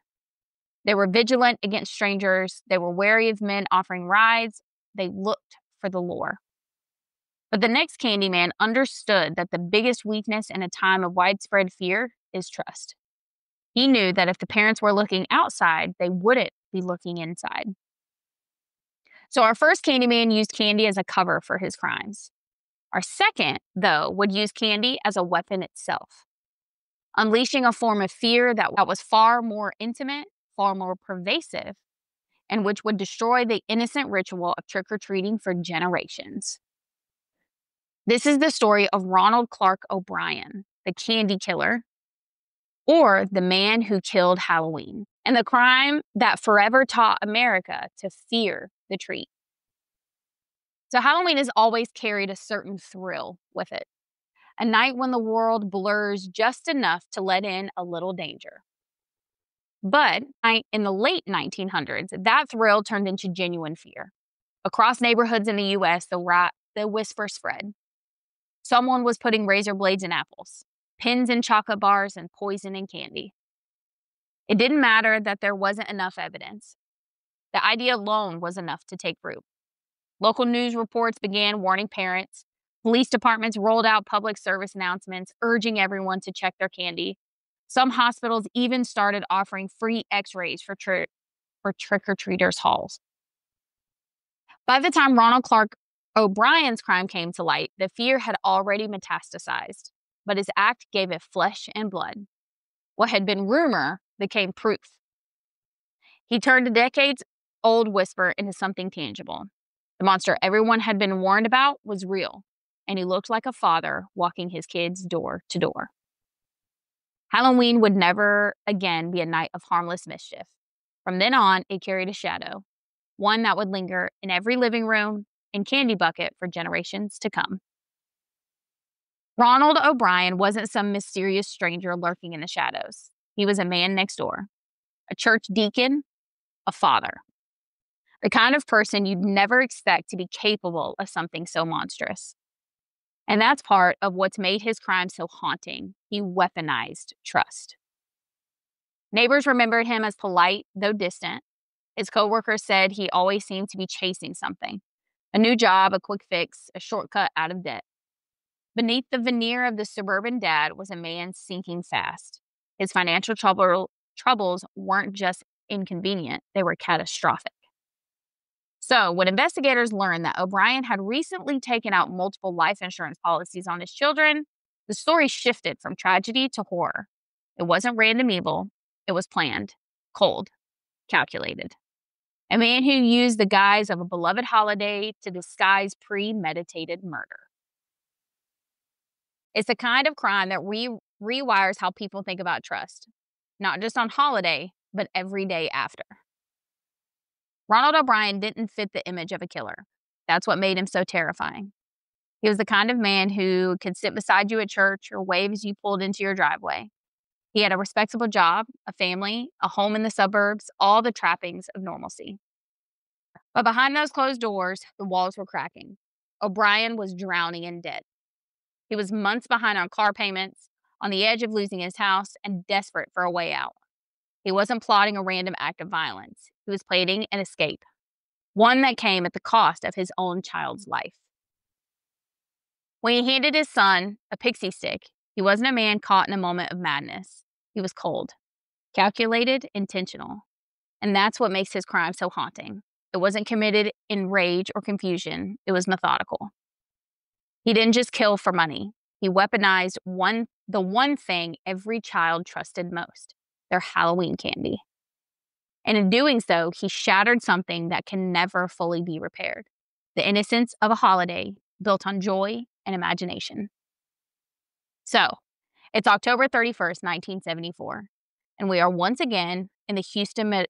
They were vigilant against strangers. They were wary of men offering rides. They looked for the lure. But the next Candyman understood that the biggest weakness in a time of widespread fear is trust. He knew that if the parents were looking outside, they wouldn't be looking inside. So our first Candyman used candy as a cover for his crimes. Our second, though, would use candy as a weapon itself, unleashing a form of fear that was far more intimate, far more pervasive, and which would destroy the innocent ritual of trick-or-treating for generations. This is the story of Ronald Clark O'Brien, the candy killer, or the man who killed Halloween, and the crime that forever taught America to fear the treat. So Halloween has always carried a certain thrill with it, a night when the world blurs just enough to let in a little danger. But in the late 1900s, that thrill turned into genuine fear. Across neighborhoods in the U.S., the whisper spread. Someone was putting razor blades in apples, pins in chocolate bars, and poison in candy. It didn't matter that there wasn't enough evidence. The idea alone was enough to take root. Local news reports began warning parents. Police departments rolled out public service announcements urging everyone to check their candy. Some hospitals even started offering free x-rays for trick-or-treaters' halls. By the time Ronald Clark O'Brien's crime came to light, the fear had already metastasized, but his act gave it flesh and blood. What had been rumor became proof. He turned a decades-old whisper into something tangible. The monster everyone had been warned about was real, and he looked like a father walking his kids door to door. Halloween would never again be a night of harmless mischief. From then on, it carried a shadow, one that would linger in every living room and candy bucket for generations to come. Ronald O'Brien wasn't some mysterious stranger lurking in the shadows. He was a man next door, a church deacon, a father. The kind of person you'd never expect to be capable of something so monstrous. And that's part of what's made his crime so haunting. He weaponized trust. Neighbors remembered him as polite, though distant. His coworkers said he always seemed to be chasing something. A new job, a quick fix, a shortcut out of debt. Beneath the veneer of the suburban dad was a man sinking fast. His financial troubles weren't just inconvenient, they were catastrophic. So, when investigators learned that O'Brien had recently taken out multiple life insurance policies on his children, the story shifted from tragedy to horror. It wasn't random evil, it was planned, cold, calculated. A man who used the guise of a beloved holiday to disguise premeditated murder. It's the kind of crime that rewires how people think about trust, not just on holiday, but every day after. Ronald O'Brien didn't fit the image of a killer. That's what made him so terrifying. He was the kind of man who could sit beside you at church or wave as you pulled into your driveway. He had a respectable job, a family, a home in the suburbs, all the trappings of normalcy. But behind those closed doors, the walls were cracking. O'Brien was drowning in debt. He was months behind on car payments, on the edge of losing his house, and desperate for a way out. He wasn't plotting a random act of violence. He was planning an escape, one that came at the cost of his own child's life. When he handed his son a pixie stick, he wasn't a man caught in a moment of madness. He was cold, calculated, intentional. And that's what makes his crime so haunting. It wasn't committed in rage or confusion. It was methodical. He didn't just kill for money. He weaponized the one thing every child trusted most, their Halloween candy. And in doing so, he shattered something that can never fully be repaired, the innocence of a holiday built on joy and imagination. So, it's October 31st, 1974, and we are once again in the Houston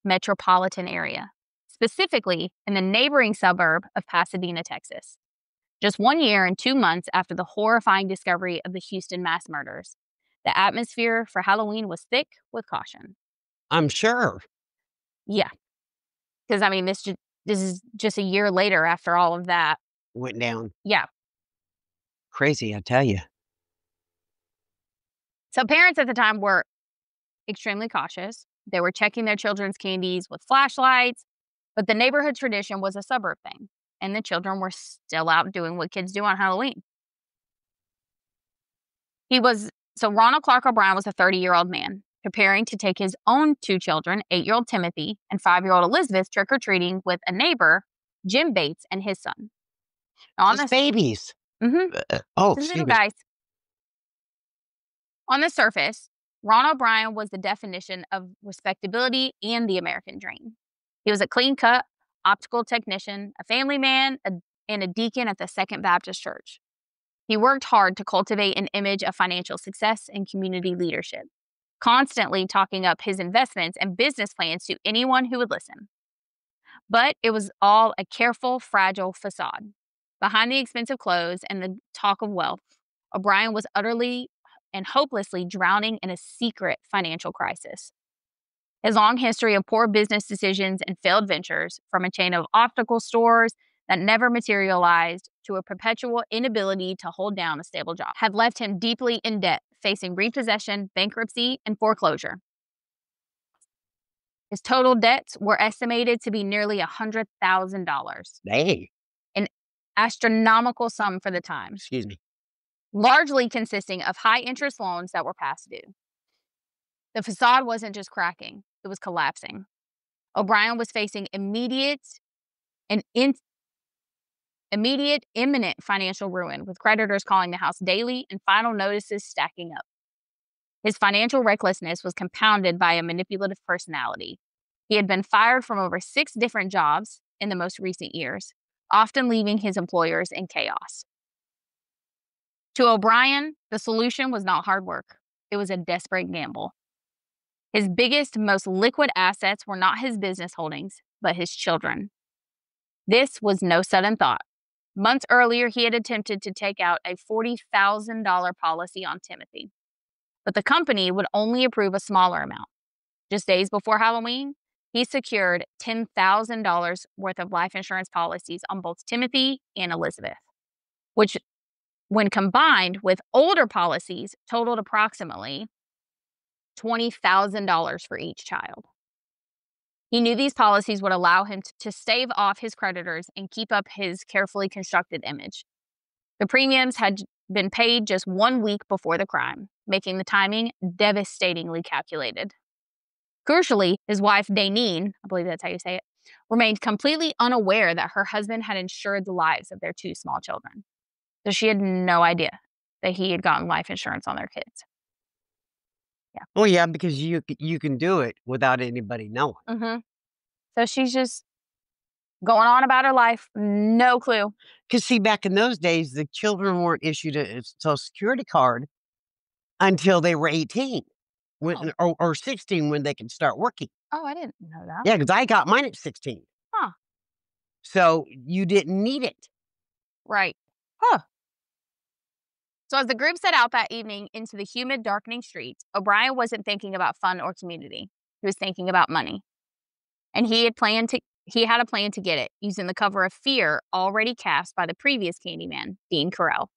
metropolitan area, specifically in the neighboring suburb of Pasadena, Texas. Just 1 year and 2 months after the horrifying discovery of the Houston mass murders, the atmosphere for Halloween was thick with caution. I'm sure. Yeah. Because, I mean, this is just a year later after all of that. Went down. Yeah. Crazy, I tell you. So parents at the time were extremely cautious. They were checking their children's candies with flashlights, but the neighborhood tradition was a suburb thing, and the children were still out doing what kids do on Halloween. Ronald Clark O'Brien was a 30-year-old man preparing to take his own 2 children, 8-year-old Timothy and 5-year-old Elizabeth, trick-or-treating with a neighbor, Jim Bates, and his son. Just babies. Mm-hmm. Little guys. On the surface, Ron O'Brien was the definition of respectability and the American dream. He was a clean-cut optical technician, a family man, and a deacon at the Second Baptist Church. He worked hard to cultivate an image of financial success and community leadership, constantly talking up his investments and business plans to anyone who would listen. But it was all a careful, fragile facade. Behind the expensive clothes and the talk of wealth, O'Brien was utterly and hopelessly drowning in a secret financial crisis. His long history of poor business decisions and failed ventures, from a chain of optical stores that never materialized to a perpetual inability to hold down a stable job, had left him deeply in debt, facing repossession, bankruptcy, and foreclosure. His total debts were estimated to be nearly $100,000, Dang. an astronomical sum for the time, Excuse me. largely consisting of high interest loans that were past due. The facade wasn't just cracking, it was collapsing. O'Brien was facing and imminent financial ruin, with creditors calling the house daily and final notices stacking up. His financial recklessness was compounded by a manipulative personality. He had been fired from over 6 different jobs in the most recent years, often leaving his employers in chaos. To O'Brien, the solution was not hard work. It was a desperate gamble. His biggest, most liquid assets were not his business holdings, but his children. This was no sudden thought. Months earlier, he had attempted to take out a $40,000 policy on Timothy, but the company would only approve a smaller amount. Just days before Halloween, he secured $10,000 worth of life insurance policies on both Timothy and Elizabeth, which, when combined with older policies, totaled approximately $20,000 for each child. He knew these policies would allow him to stave off his creditors and keep up his carefully constructed image. The premiums had been paid just 1 week before the crime, making the timing devastatingly calculated. Crucially, his wife, Dean, I believe that's how you say it, remained completely unaware that her husband had insured the lives of their 2 small children. So she had no idea that he had gotten life insurance on their kids. Oh, yeah, because you can do it without anybody knowing. Mm-hmm. So she's just going on about her life, no clue. Because see, back in those days, the children weren't issued a Social Security card until they were 18 or 16 when they can start working. Oh, I didn't know that. Yeah, because I got mine at 16. Huh. So you didn't need it. Right. Huh. So as the group set out that evening into the humid, darkening streets, O'Brien wasn't thinking about fun or community. He was thinking about money. And he had a plan to get it, using the cover of fear already cast by the previous Candyman, Dean Correll.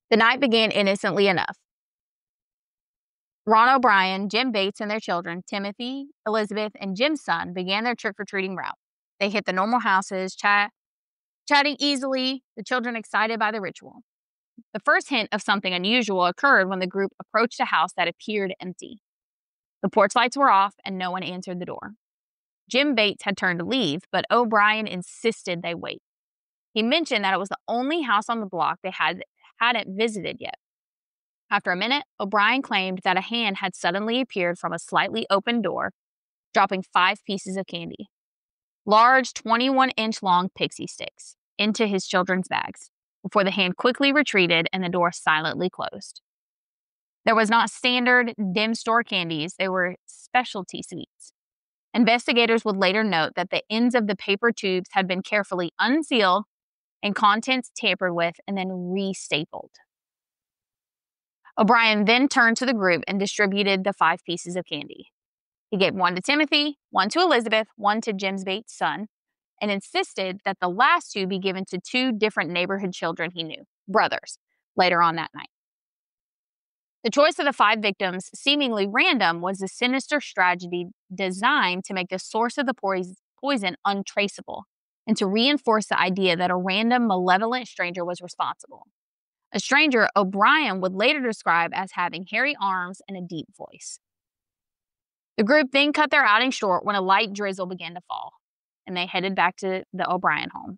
The night began innocently enough. Ron O'Brien, Jim Bates, and their children, Timothy, Elizabeth, and Jim's son, began their trick-or-treating route. They hit the normal houses, chatting easily, the children excited by the ritual. The first hint of something unusual occurred when the group approached a house that appeared empty. The porch lights were off, and no one answered the door. Jim Bates had turned to leave, but O'Brien insisted they wait. He mentioned that it was the only house on the block they hadn't visited yet. After a minute, O'Brien claimed that a hand had suddenly appeared from a slightly open door, dropping 5 pieces of candy, large 21-inch long pixie sticks, into his children's bags, before the hand quickly retreated and the door silently closed. There was not standard dim store candies, they were specialty sweets. Investigators would later note that the ends of the paper tubes had been carefully unsealed and contents tampered with and then re-stapled. O'Brien then turned to the group and distributed the 5 pieces of candy. He gave 1 to Timothy, 1 to Elizabeth, 1 to Jim Bates' son, and insisted that the last 2 be given to 2 different neighborhood children he knew, brothers, later on that night. The choice of the 5 victims, seemingly random, was a sinister strategy designed to make the source of the poison untraceable and to reinforce the idea that a random, malevolent stranger was responsible. A stranger O'Brien would later describe as having hairy arms and a deep voice. The group then cut their outing short when a light drizzle began to fall, and they headed back to the O'Brien home.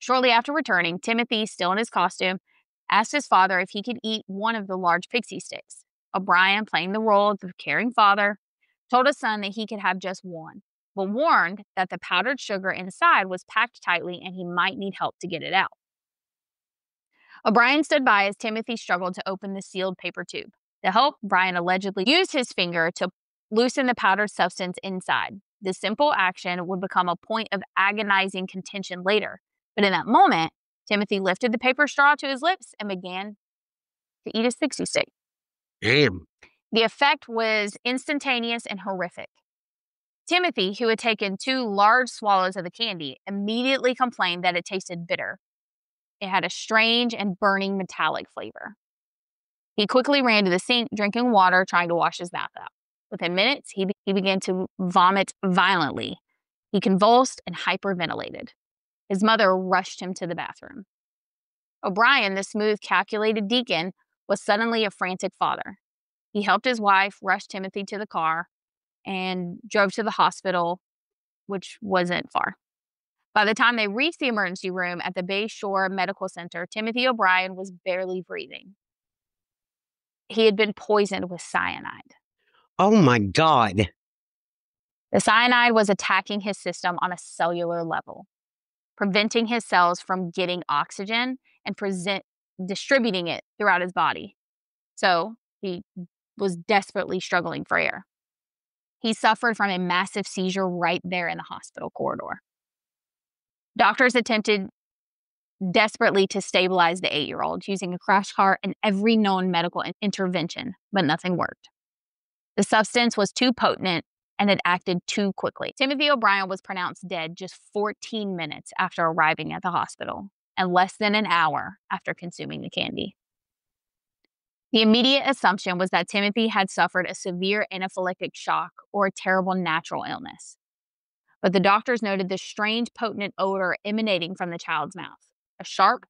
Shortly after returning, Timothy, still in his costume, asked his father if he could eat one of the large pixie sticks. O'Brien, playing the role of the caring father, told his son that he could have just one, but warned that the powdered sugar inside was packed tightly and he might need help to get it out. O'Brien stood by as Timothy struggled to open the sealed paper tube. To help, Brian allegedly used his finger to loosen the powdered substance inside. This simple action would become a point of agonizing contention later, but in that moment, Timothy lifted the paper straw to his lips and began to eat his pixie stick. Damn. The effect was instantaneous and horrific. Timothy, who had taken 2 large swallows of the candy, immediately complained that it tasted bitter. It had a strange and burning metallic flavor. He quickly ran to the sink, drinking water, trying to wash his mouth out. Within minutes, he began to vomit violently. He convulsed and hyperventilated. His mother rushed him to the bathroom. O'Brien, the smooth, calculated deacon, was suddenly a frantic father. He helped his wife, rushed Timothy to the car, and drove to the hospital, which wasn't far. By the time they reached the emergency room at the Bay Shore Medical Center, Timothy O'Brien was barely breathing. He had been poisoned with cyanide. Oh my God. The cyanide was attacking his system on a cellular level, preventing his cells from getting oxygen and distributing it throughout his body. So he was desperately struggling for air. He suffered from a massive seizure right there in the hospital corridor. Doctors attempted desperately to stabilize the 8-year-old using a crash cart and every known medical intervention, but nothing worked. The substance was too potent and had acted too quickly. Timothy O'Brien was pronounced dead just 14 minutes after arriving at the hospital and less than an hour after consuming the candy. The immediate assumption was that Timothy had suffered a severe anaphylactic shock or a terrible natural illness. But the doctors noted the strange, potent odor emanating from the child's mouth, a sharp,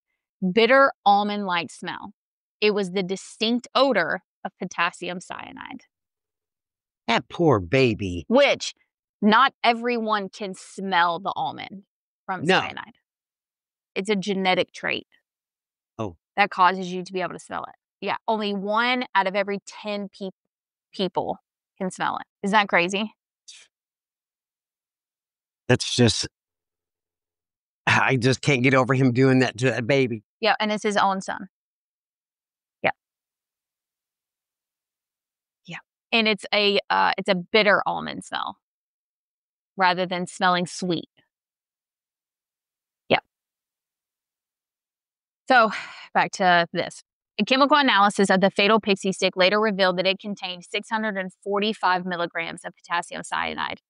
bitter, almond-like smell. It was the distinct odor of potassium cyanide. That poor baby. Which not everyone can smell the almond from No. cyanide. It's a genetic trait. Oh. That causes you to be able to smell it. Yeah, only 1 out of every 10 people can smell it. Isn't that crazy? That's just, I just can't get over him doing that to a baby. Yeah, and it's his own son. Yeah. Yeah. And it's a bitter almond smell rather than smelling sweet. Yeah. So, back to this. A chemical analysis of the fatal pixie stick later revealed that it contained 645 milligrams of potassium cyanide,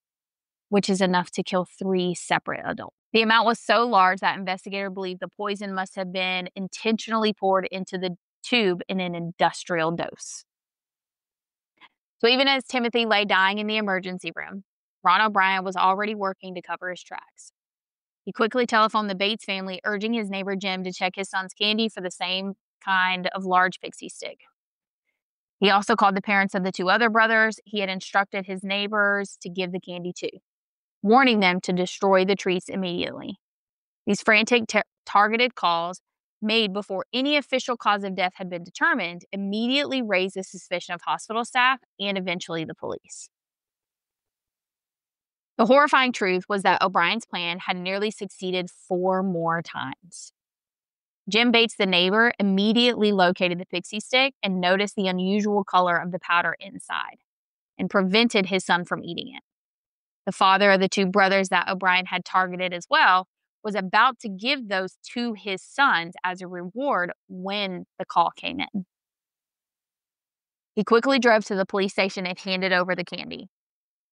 which is enough to kill 3 separate adults. The amount was so large that investigators believe the poison must have been intentionally poured into the tube in an industrial dose. So even as Timothy lay dying in the emergency room, Ron O'Brien was already working to cover his tracks. He quickly telephoned the Bates family, urging his neighbor Jim to check his son's candy for the same kind of large pixie stick. He also called the parents of the 2 other brothers he had instructed his neighbors to give the candy to, warning them to destroy the treats immediately. These frantic, targeted calls, made before any official cause of death had been determined, immediately raised the suspicion of hospital staff and eventually the police. The horrifying truth was that O'Brien's plan had nearly succeeded 4 more times. Jim Bates, the neighbor, immediately located the pixie stick and noticed the unusual color of the powder inside and prevented his son from eating it. The father of the 2 brothers that O'Brien had targeted as well was about to give those to his sons as a reward when the call came in. He quickly drove to the police station and handed over the candy.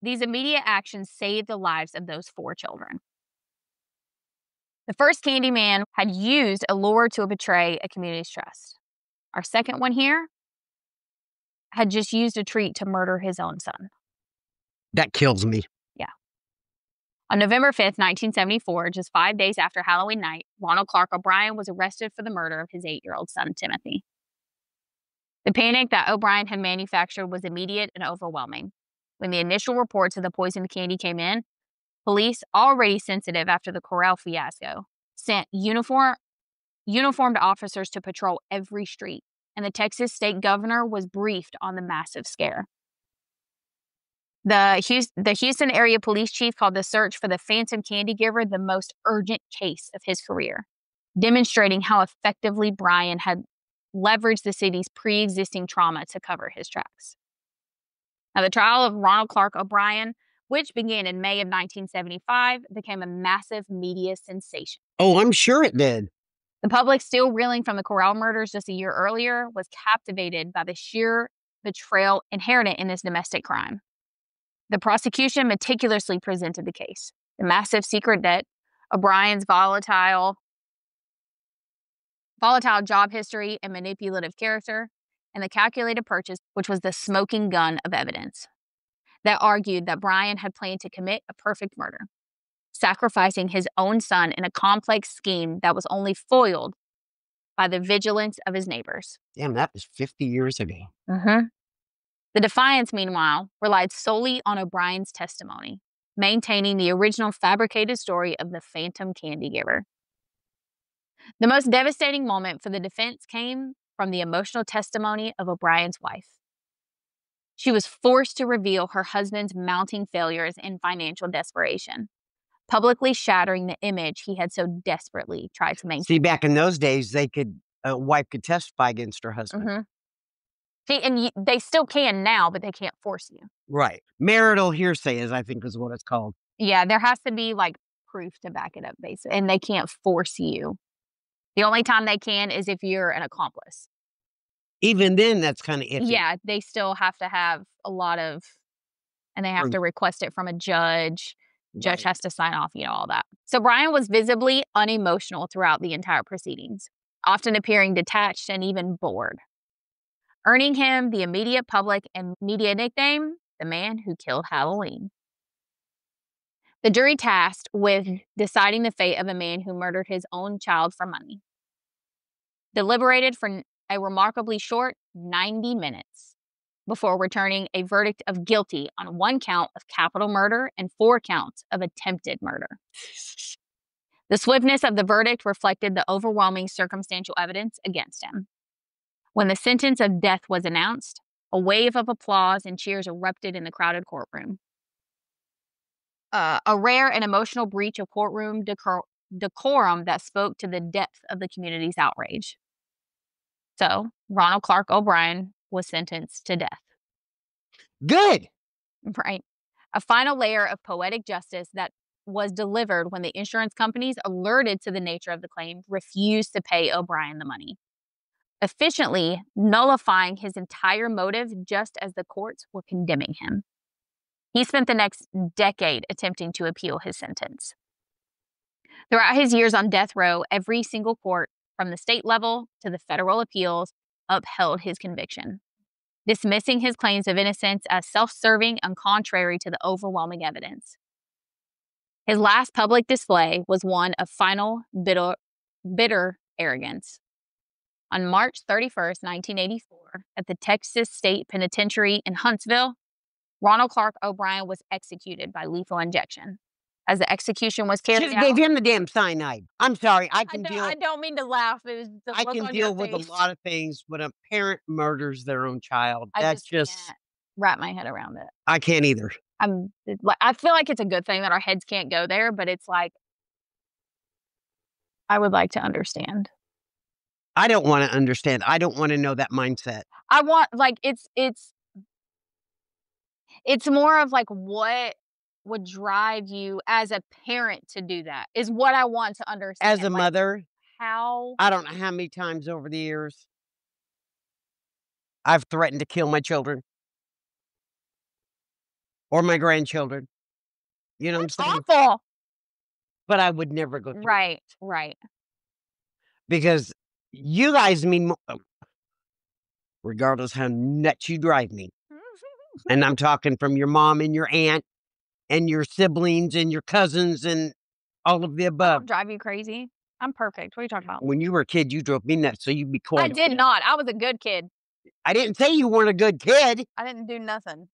These immediate actions saved the lives of those 4 children. The first Candyman had used a lure to betray a community's trust. Our second one here had just used a treat to murder his own son. That kills me. Yeah. On November 5th, 1974, just 5 days after Halloween night, Ronald Clark O'Brien was arrested for the murder of his 8-year-old son, Timothy. The panic that O'Brien had manufactured was immediate and overwhelming. When the initial reports of the poisoned candy came in, police, already sensitive after the Correll fiasco, sent uniformed officers to patrol every street, and the Texas state governor was briefed on the massive scare. The Houston area police chief called the search for the phantom candy giver the most urgent case of his career, demonstrating how effectively Bryan had leveraged the city's pre-existing trauma to cover his tracks. Now, the trial of Ronald Clark O'Brien, which began in May of 1975, became a massive media sensation. Oh, I'm sure it did. The public, still reeling from the Correll murders just a year earlier, was captivated by the sheer betrayal inherent in this domestic crime. The prosecution meticulously presented the case, the massive secret debt, O'Brien's volatile job history and manipulative character, and the calculated purchase, which was the smoking gun of evidence that argued that Brian had planned to commit a perfect murder, sacrificing his own son in a complex scheme that was only foiled by the vigilance of his neighbors. Damn, that was 50 years ago. Mm-hmm. The Defiance, meanwhile, relied solely on O'Brien's testimony, maintaining the original fabricated story of the phantom candy giver. The most devastating moment for the defense came from the emotional testimony of O'Brien's wife. She was forced to reveal her husband's mounting failures and financial desperation, publicly shattering the image he had so desperately tried to maintain. See, back in those days, a wife could testify against her husband. Mm-hmm. See, and they still can now, but they can't force you. Right. Marital hearsay, I think is what it's called. Yeah, there has to be like proof to back it up, basically, and they can't force you. The only time they can is if you're an accomplice. Even then, that's kind of iffy. Yeah, they still have to have a lot of, and they have to request it from a judge. Judge has to sign off, all that. So Brian was visibly unemotional throughout the entire proceedings, often appearing detached and even bored, earning him the immediate public and media nickname, the man who killed Halloween. The jury tasked with deciding the fate of a man who murdered his own child for money deliberated for a remarkably short 90 minutes before returning a verdict of guilty on 1 count of capital murder and 4 counts of attempted murder. The swiftness of the verdict reflected the overwhelming circumstantial evidence against him. When the sentence of death was announced, a wave of applause and cheers erupted in the crowded courtroom. A rare and emotional breach of courtroom decorum that spoke to the depth of the community's outrage. So, Ronald Clark O'Brien was sentenced to death. Good. Right. A final layer of poetic justice that was delivered when the insurance companies, alerted to the nature of the claim, refused to pay O'Brien the money, efficiently nullifying his entire motive just as the courts were condemning him. He spent the next decade attempting to appeal his sentence. Throughout his years on death row, every single court, from the state level to the federal appeals, upheld his conviction, dismissing his claims of innocence as self-serving and contrary to the overwhelming evidence. His last public display was one of final, bitter arrogance. On March 31st, 1984, at the Texas State Penitentiary in Huntsville, Ronald Clark O'Brien was executed by lethal injection. As the execution was carried out, gave him the damn cyanide. I'm sorry. I don't mean to laugh. It was the I look can on deal your with a face. lot of things, but a parent murders their own child. I That's just can't wrap my head around it. I can't either. I feel like it's a good thing that our heads can't go there, but it's like, I would like to understand. I don't want to understand. I don't want to know that mindset. I want, like, it's more of like what would drive you as a parent to do that is what I want to understand. As a mother, how I don't know how many times over the years I've threatened to kill my children or my grandchildren. You know what I'm saying? awful. But I would never go through it. Right. Because you guys mean regardless how nuts you drive me. And I'm talking from your mom and your aunt and your siblings and your cousins and all of the above. I'll drive you crazy. I'm perfect. What are you talking about? When you were a kid, you drove me nuts, so you'd be quiet. I did not. I was a good kid. I didn't say you weren't a good kid. I didn't do nothing.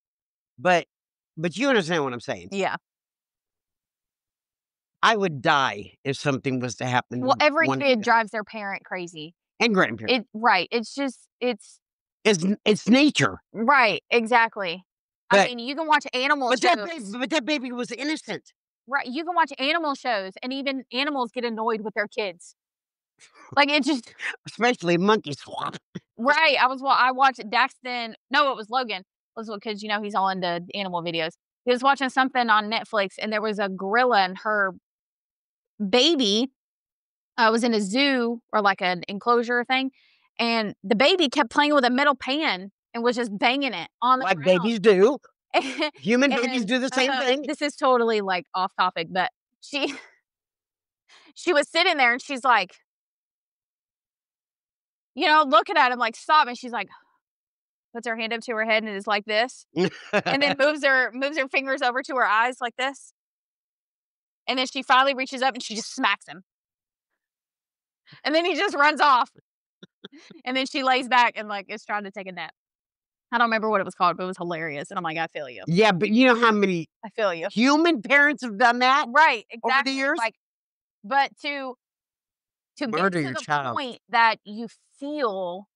But you understand what I'm saying. Yeah. I would die if something was to happen. Well, every kid drives their parent crazy. And grandparents. Right. It's just, it's nature. Right. Exactly. But, I mean, you can watch animal shows. But that baby was innocent. Right. You can watch animal shows, and even animals get annoyed with their kids. Like, it just. Especially monkey swap. Right. I watched Daxton. No, it was Logan. Because, he's all into animal videos. He was watching something on Netflix, and there was a gorilla, and her baby was in a zoo or like an enclosure thing. And the baby kept playing with a metal pan and was just banging it on the ground. Babies do. Human babies do the same thing. This is totally like off topic, but she was sitting there and she's like, looking at him like, stop. And she's like, puts her hand up to her head and is like this, and then moves her fingers over to her eyes like this, and then she finally reaches up and she just smacks him, and then he just runs off, and then she lays back and like is trying to take a nap. I don't remember what it was called, but it was hilarious, and I'm like, I feel you. Yeah, but you know how many I feel you. human parents have done that Right, over the exactly. years? Like, but to get Murder to your the child. point that you feel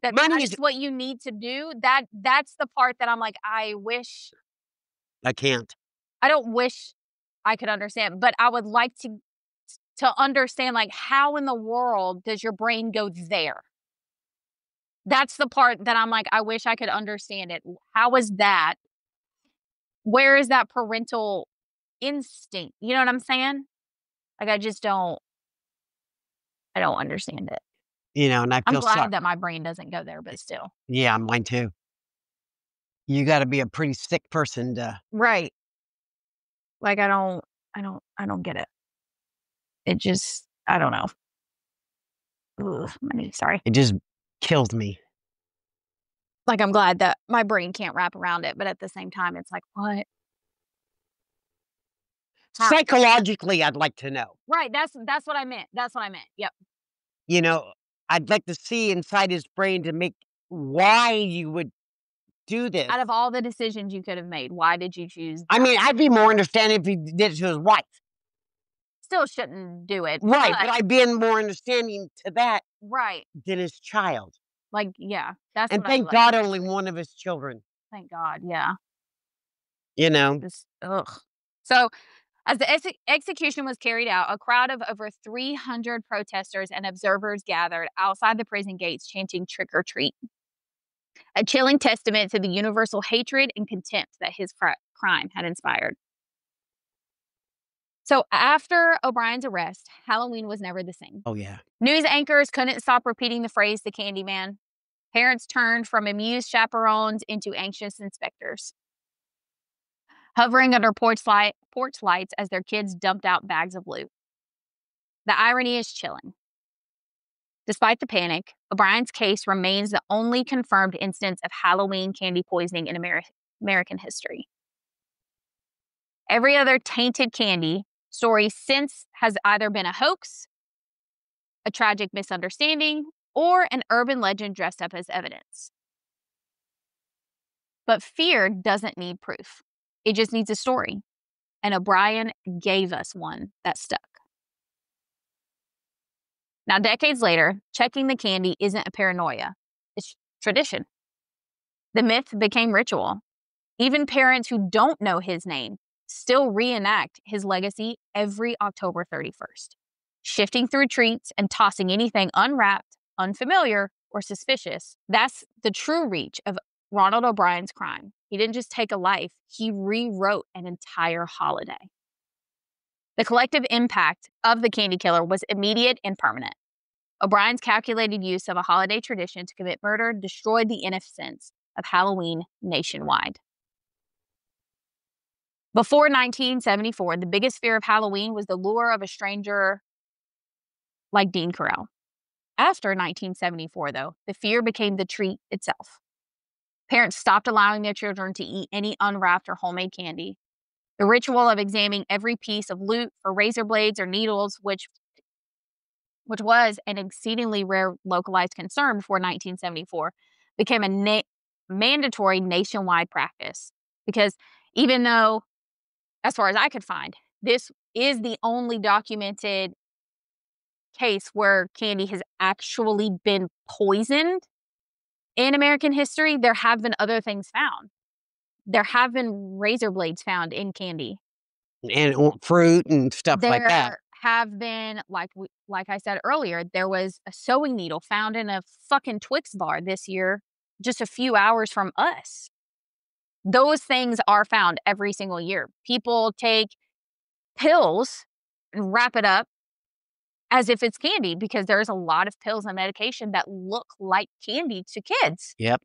that Money that is is what you need to do, that's the part that I'm like, I wish I can't. I don't wish I could understand, but I would like to understand, like, how in the world does your brain go there? That's the part that I'm like, I wish I could understand it. How is that? Where is that parental instinct? You know what I'm saying? Like, I don't understand it. You know, and I I'm feel sorry. glad that my brain doesn't go there, but still. Yeah, mine too. You gotta be a pretty sick person to Right. Like, I don't get it. It just I don't know. Ugh, my knee, sorry. it just kills me. Like, I'm glad that my brain can't wrap around it, but at the same time, it's like, "What? How?" Psychologically, I'd like to know. Right, that's what I meant. That's what I meant. Yep. You know, I'd like to see inside his brain to make why you would do this. Out of all the decisions you could have made, why did you choose I that? mean, I'd be more understanding if he did it to his wife. Still shouldn't do it, Right, but but I'd be more understanding to that right. than his child. Like, yeah, that's And what I would thank like God to only see. one of his children, Thank God, yeah. you know? Just ugh. So, as the execution was carried out, a crowd of over 300 protesters and observers gathered outside the prison gates chanting "Trick or treat," a chilling testament to the universal hatred and contempt that his crime had inspired. So, after O'Brien's arrest, Halloween was never the same. Oh, yeah. News anchors couldn't stop repeating the phrase "the Candyman." Parents turned from amused chaperones into anxious inspectors, hovering under porch lights as their kids dumped out bags of loot. The irony is chilling. Despite the panic, O'Brien's case remains the only confirmed instance of Halloween candy poisoning in American history. Every other tainted candy story since has either been a hoax, a tragic misunderstanding, or an urban legend dressed up as evidence. But fear doesn't need proof. It just needs a story. And O'Brien gave us one that stuck. Now, decades later, checking the candy isn't a paranoia. It's tradition. The myth became ritual. Even parents who don't know his name still reenact his legacy every October 31st, shifting through treats and tossing anything unwrapped, unfamiliar, or suspicious. That's the true reach of Ronald O'Brien's crime. He didn't just take a life, he rewrote an entire holiday. The collective impact of the candy killer was immediate and permanent. O'Brien's calculated use of a holiday tradition to commit murder destroyed the innocence of Halloween nationwide. Before 1974, the biggest fear of Halloween was the lure of a stranger like Dean Correll. After 1974, though, the fear became the treat itself. Parents stopped allowing their children to eat any unwrapped or homemade candy. The ritual of examining every piece of loot for razor blades or needles, which was an exceedingly rare localized concern before 1974, became a mandatory nationwide practice. Because even though, as far as I could find, this is the only documented case where candy has actually been poisoned in American history, there have been other things found. There have been razor blades found in candy. And fruit and stuff like that. There have been, like I said earlier, there was a sewing needle found in a fucking Twix bar this year, just a few hours from us. Those things are found every single year. People take pills and wrap it up as if it's candy because there's a lot of pills and medication that look like candy to kids. Yep.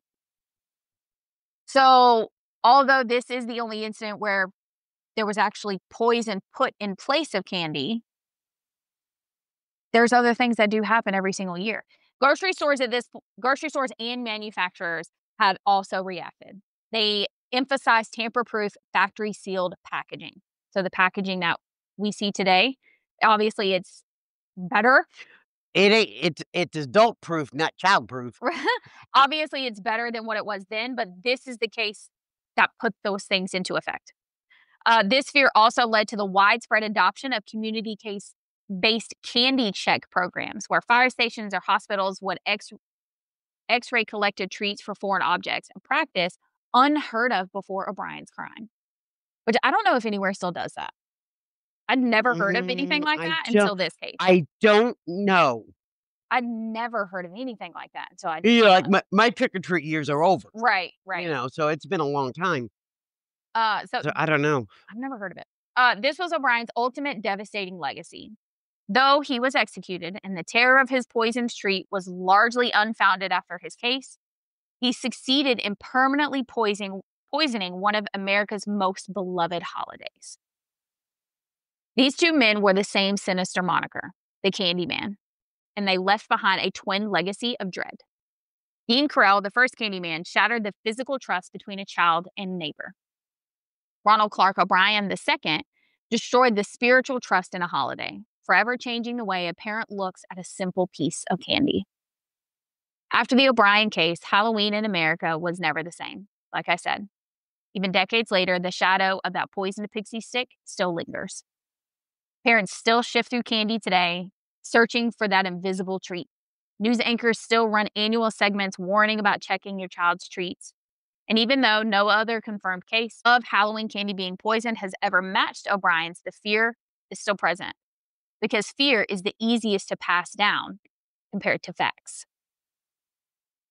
So, although this is the only incident where there was actually poison put in place of candy, there's other things that do happen every single year. Grocery stores and manufacturers had also reacted. They emphasized tamper-proof, factory-sealed packaging. So the packaging that we see today, obviously it's better. It ain't it's adult proof, not child proof. Obviously, it's better than what it was then, but this is the case that put those things into effect. This fear also led to the widespread adoption of community case based candy check programs, where fire stations or hospitals would X-ray collected treats for foreign objects, a practice unheard of before O'Brien's crime. Which I don't know if anywhere still does that. I'd never heard of anything like that until this case. I don't know. I'd never heard of anything like that until I You know, like, my trick or treat years are over. Right, You right. know, so it's been a long time. So So I don't know. I've never heard of it. This was O'Brien's ultimate devastating legacy. Though he was executed and the terror of his poisoned treat was largely unfounded after his case, he succeeded in permanently poisoning one of America's most beloved holidays. These two men were the same sinister moniker, the Candyman, and they left behind a twin legacy of dread. Dean Correll, the first Candyman, shattered the physical trust between a child and neighbor. Ronald Clark O'Brien, the second, destroyed the spiritual trust in a holiday, forever changing the way a parent looks at a simple piece of candy. After the O'Brien case, Halloween in America was never the same. Like I said, even decades later, the shadow of that poisoned pixie stick still lingers. Parents still shift through candy today, searching for that invisible treat. News anchors still run annual segments warning about checking your child's treats. And even though no other confirmed case of Halloween candy being poisoned has ever matched O'Brien's, the fear is still present. Because fear is the easiest to pass down compared to facts.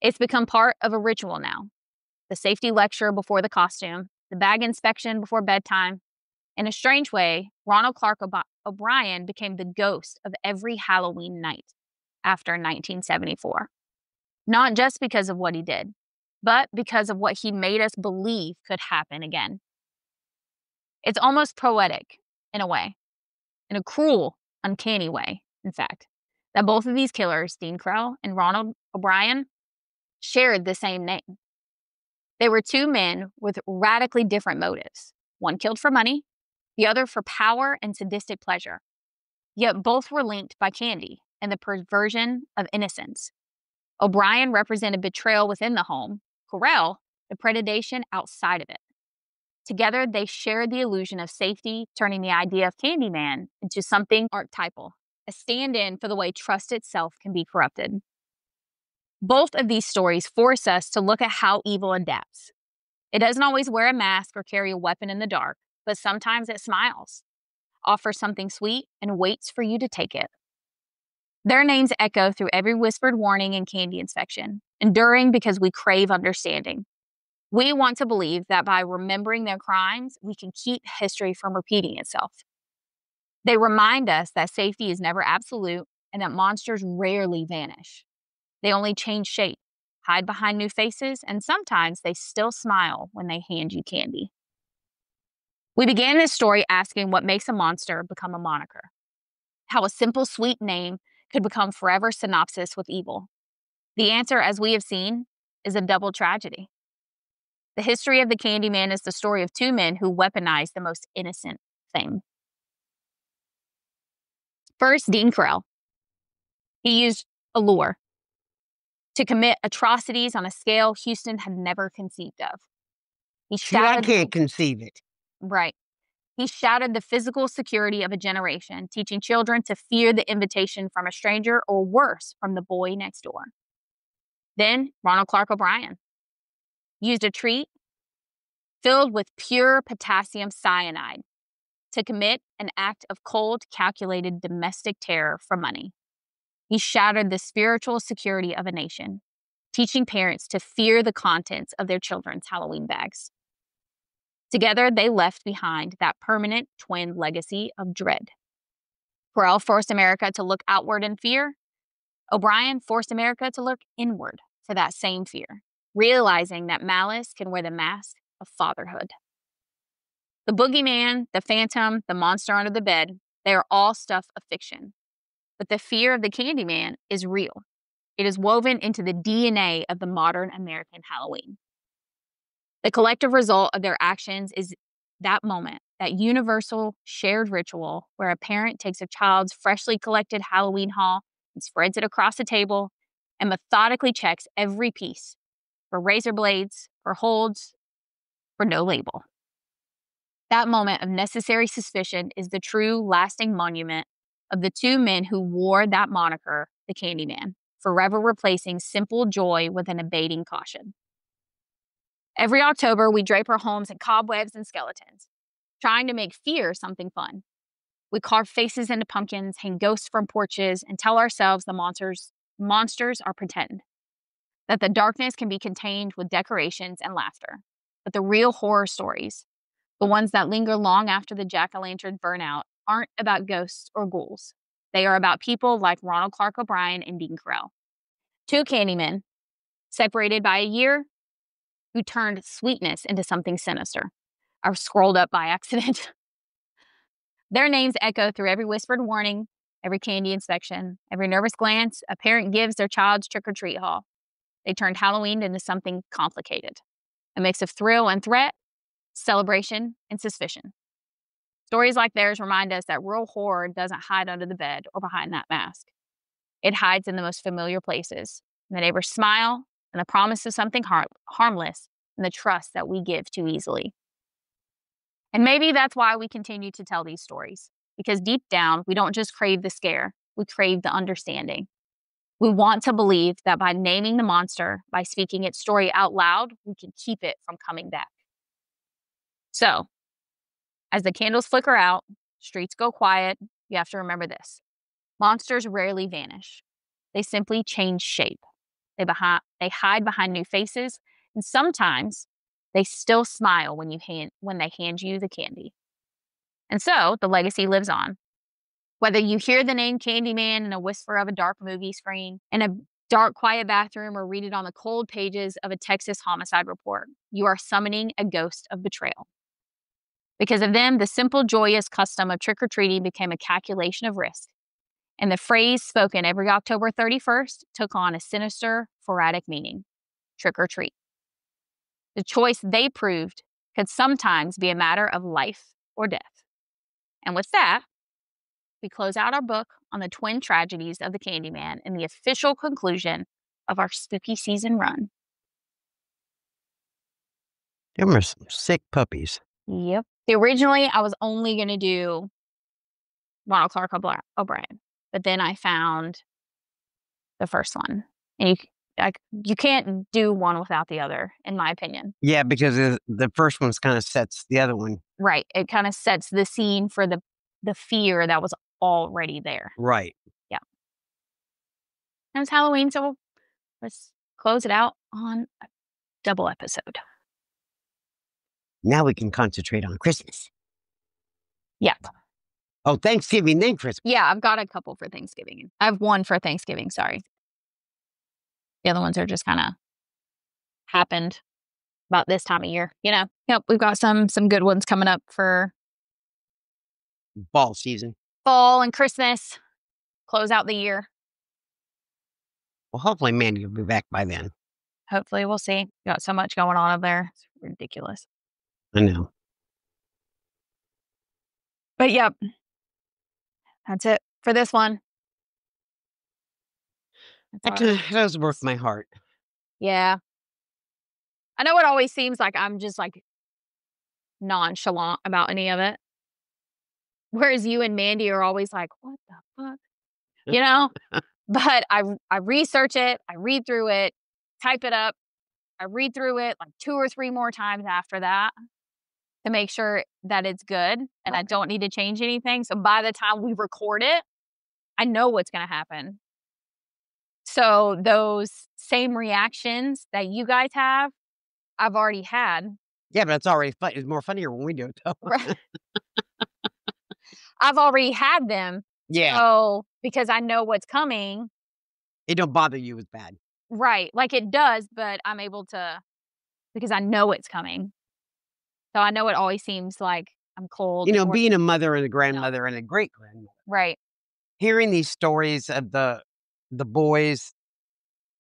It's become part of a ritual now. The safety lecture before the costume, the bag inspection before bedtime. In a strange way, Ronald Clark O'Brien became the ghost of every Halloween night after 1974. Not just because of what he did, but because of what he made us believe could happen again. It's almost poetic, in a way, in a cruel, uncanny way, in fact, that both of these killers, Dean Correll and Ronald O'Brien, shared the same name. They were two men with radically different motives. One killed for money, the other for power and sadistic pleasure. Yet both were linked by candy and the perversion of innocence. O'Brien represented betrayal within the home, Correll, the predation outside of it. Together, they shared the illusion of safety, turning the idea of Candyman into something archetypal, a stand-in for the way trust itself can be corrupted. Both of these stories force us to look at how evil adapts. It doesn't always wear a mask or carry a weapon in the dark, but sometimes it smiles, offers something sweet, and waits for you to take it. Their names echo through every whispered warning and candy inspection, enduring because we crave understanding. We want to believe that by remembering their crimes, we can keep history from repeating itself. They remind us that safety is never absolute and that monsters rarely vanish. They only change shape, hide behind new faces, and sometimes they still smile when they hand you candy. We began this story asking what makes a monster become a moniker. How a simple, sweet name could become forever synonymous with evil. The answer, as we have seen, is a double tragedy. The history of the Candyman is the story of two men who weaponized the most innocent thing. First, Dean Correll. He used allure to commit atrocities on a scale Houston had never conceived of. I can't conceive it. Right. He shattered the physical security of a generation, teaching children to fear the invitation from a stranger or worse, from the boy next door. Then, Ronald Clark O'Brien used a treat filled with pure potassium cyanide to commit an act of cold, calculated domestic terror for money. He shattered the spiritual security of a nation, teaching parents to fear the contents of their children's Halloween bags. Together, they left behind that permanent twin legacy of dread. Correll forced America to look outward in fear. O'Brien forced America to look inward for that same fear, realizing that malice can wear the mask of fatherhood. The boogeyman, the phantom, the monster under the bed, they are all stuff of fiction. But the fear of the Candyman is real. It is woven into the DNA of the modern American Halloween. The collective result of their actions is that moment, that universal shared ritual where a parent takes a child's freshly collected Halloween haul and spreads it across the table and methodically checks every piece for razor blades, for holds, for no label. That moment of necessary suspicion is the true lasting monument of the two men who wore that moniker, the Candyman, forever replacing simple joy with an abating caution. Every October, we drape our homes in cobwebs and skeletons, trying to make fear something fun. We carve faces into pumpkins, hang ghosts from porches, and tell ourselves the monsters are pretend, that the darkness can be contained with decorations and laughter. But the real horror stories, the ones that linger long after the jack-o'-lantern burn out, aren't about ghosts or ghouls. They are about people like Ronald Clark O'Brien and Dean Correll, two Candymen, separated by a year, who turned sweetness into something sinister. I scrolled up by accident. Their names echo through every whispered warning, every candy inspection, every nervous glance a parent gives their child's trick-or-treat haul. They turned Halloween into something complicated, a mix of thrill and threat, celebration and suspicion. Stories like theirs remind us that real horror doesn't hide under the bed or behind that mask. It hides in the most familiar places, in the neighbor's smile, and the promise of something harmless, and the trust that we give too easily. And maybe that's why we continue to tell these stories, because deep down, we don't just crave the scare, we crave the understanding. We want to believe that by naming the monster, by speaking its story out loud, we can keep it from coming back. So, as the candles flicker out, streets go quiet, you have to remember this. Monsters rarely vanish. They simply change shape. They hide behind new faces, and sometimes they still smile when they hand you the candy. And so, the legacy lives on. Whether you hear the name Candyman in a whisper of a dark movie screen, in a dark, quiet bathroom, or read it on the cold pages of a Texas homicide report, you are summoning a ghost of betrayal. Because of them, the simple, joyous custom of trick-or-treating became a calculation of risk. And the phrase spoken every October 31st took on a sinister, sporadic meaning: trick or treat. The choice they proved could sometimes be a matter of life or death. And with that, we close out our book on the twin tragedies of the Candyman and the official conclusion of our spooky season run. Them are some sick puppies. Yep. Originally, I was only going to do Ronald Clark O'Brien, but then I found the first one. And you can't do one without the other, in my opinion. Yeah, because the first one's kind of sets the other one. Right. It kind of sets the scene for the fear that was already there. Right. Yeah. And it's Halloween, so let's close it out on a double episode. Now we can concentrate on Christmas. Yep. Oh, Thanksgiving, then Christmas. Yeah, I've got a couple for Thanksgiving. I have one for Thanksgiving, sorry. The other ones are just kind of happened about this time of year, you know. Yep, we've got some good ones coming up for Fall season. Fall and Christmas. Close out the year. Well, hopefully Mandy will be back by then. Hopefully, we'll see. Got so much going on up there. It's ridiculous. I know. But yep, that's it for this one. That was worth my heart. Yeah. I know it always seems like I'm just like nonchalant about any of it. Whereas you and Mandy are always like, what the fuck? You know? But I research it, I read through it, type it up, I read through it like 2 or 3 more times after that to make sure that it's good and I don't need to change anything. So by the time we record it, I know what's going to happen. So those same reactions that you guys have, I've already had. Yeah, but it's already fun. It's more funnier when we do it, though. Right. I've already had them. Yeah. So because I know what's coming. It don't bother you as bad. Right. Like it does, but I'm able to, because I know it's coming. So I know it always seems like I'm cold. You know, being a mother and a grandmother and a great grandmother. Right. Hearing these stories of the boys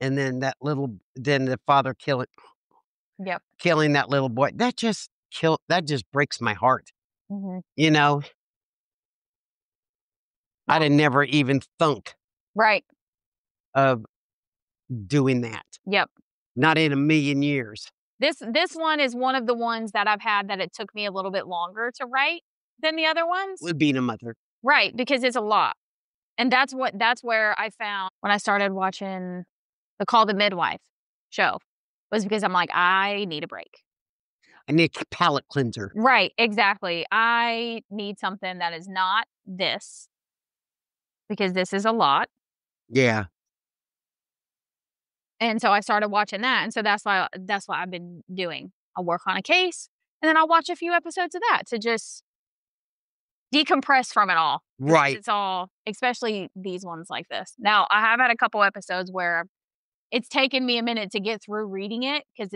and then the father Yep. killing that little boy. That just breaks my heart. Mhm. You know, I'd have never even thunk Right. of doing that. Yep. Not in a million years. This one is one of the ones that I've had that it took me a little bit longer to write than the other ones. With being a mother. Right, because it's a lot. And that's where I found when I started watching the Call the Midwife show, was because I'm like, "I need a break." I need a palate cleanser. Right, exactly. I need something that is not this, because this is a lot. Yeah. And so I started watching that, and so that's what I've been doing. I'll work on a case, and then I'll watch a few episodes of that to just decompress from it all. Because Right. it's all, especially these ones like this. Now, I have had a couple episodes where it's taken me a minute to get through reading it because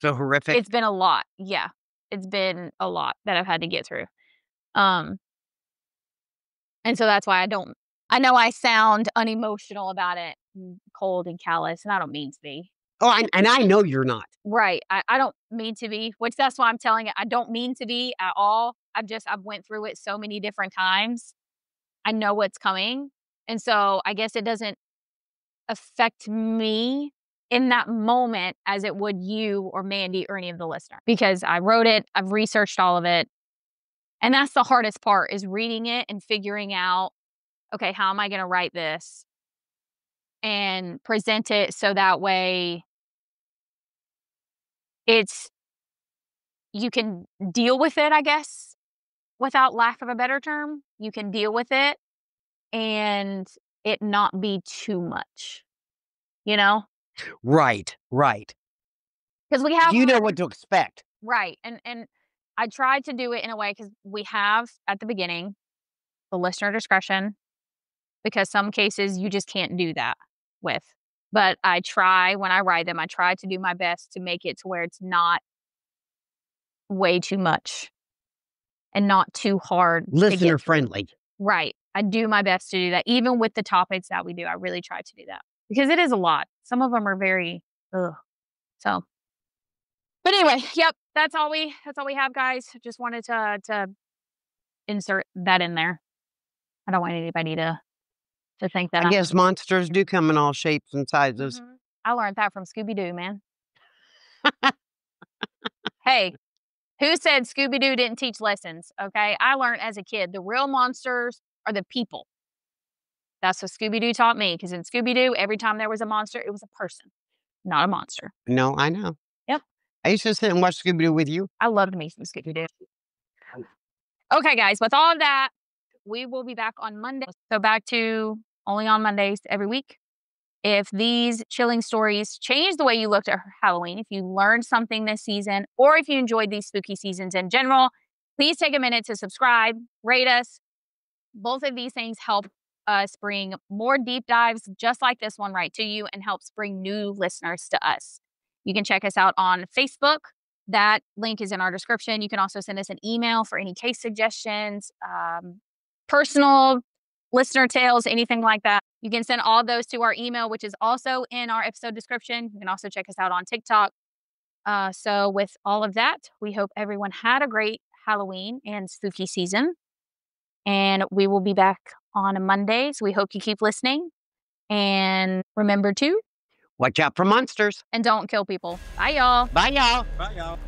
So horrific. it's been a lot. Yeah. It's been a lot that I've had to get through. Um, and so that's why I know I sound unemotional about it, cold and callous, and I don't mean to be. Oh, and I know you're not. Right. I don't mean to be, which that's why I'm telling it. I don't mean to be at all. I've went through it so many different times. I know what's coming. And so I guess it doesn't affect me in that moment as it would you or Mandy or any of the listener, because I wrote it, I've researched all of it. And that's the hardest part, is reading it and figuring out, okay, how am I going to write this and present it so that way it's, you can deal with it, I guess, without lack of a better term. You can deal with it and it not be too much, you know? Right. Because we have, You know what to expect. right. And I tried to do it in a way, because we have at the beginning the listener discretion, because some cases you just can't do that with. But I try, when I write them, I try to do my best to make it to where it's not way too much and not too hard to Listener get through. friendly. Right. I do my best to do that. Even with the topics that we do, I really try to do that, because it is a lot. Some of them are very, ugh. So, but anyway, yep, that's all we have, guys. Just wanted to insert that in there. I don't want anybody to think that I guess monsters do come in all shapes and sizes. Mhm. I learned that from Scooby-Doo, man. Hey, who said Scooby-Doo didn't teach lessons? Okay, I learned as a kid the real monsters are the people. That's what Scooby-Doo taught me, because in Scooby-Doo, every time there was a monster, it was a person, not a monster. No, I know. Yep. I used to sit and watch Scooby-Doo with you. I loved me some Scooby-Doo. Okay, guys, with all of that, we will be back on Monday. So back to only on Mondays every week. If these chilling stories change the way you looked at Halloween, if you learned something this season, or if you enjoyed these spooky seasons in general, please take a minute to subscribe, rate us. Both of these things help us bring more deep dives just like this one right to you, and helps bring new listeners to us. You can check us out on Facebook. That link is in our description. You can also send us an email for any case suggestions, personal listener tales, anything like that. You can send all those to our email, which is also in our episode description. You can also check us out on TikTok. So with all of that, we hope everyone had a great Halloween and spooky season. And we will be back on Mondays. We hope you keep listening. And remember to Watch out for monsters. and don't kill people. Bye, y'all. Bye, y'all. Bye, y'all.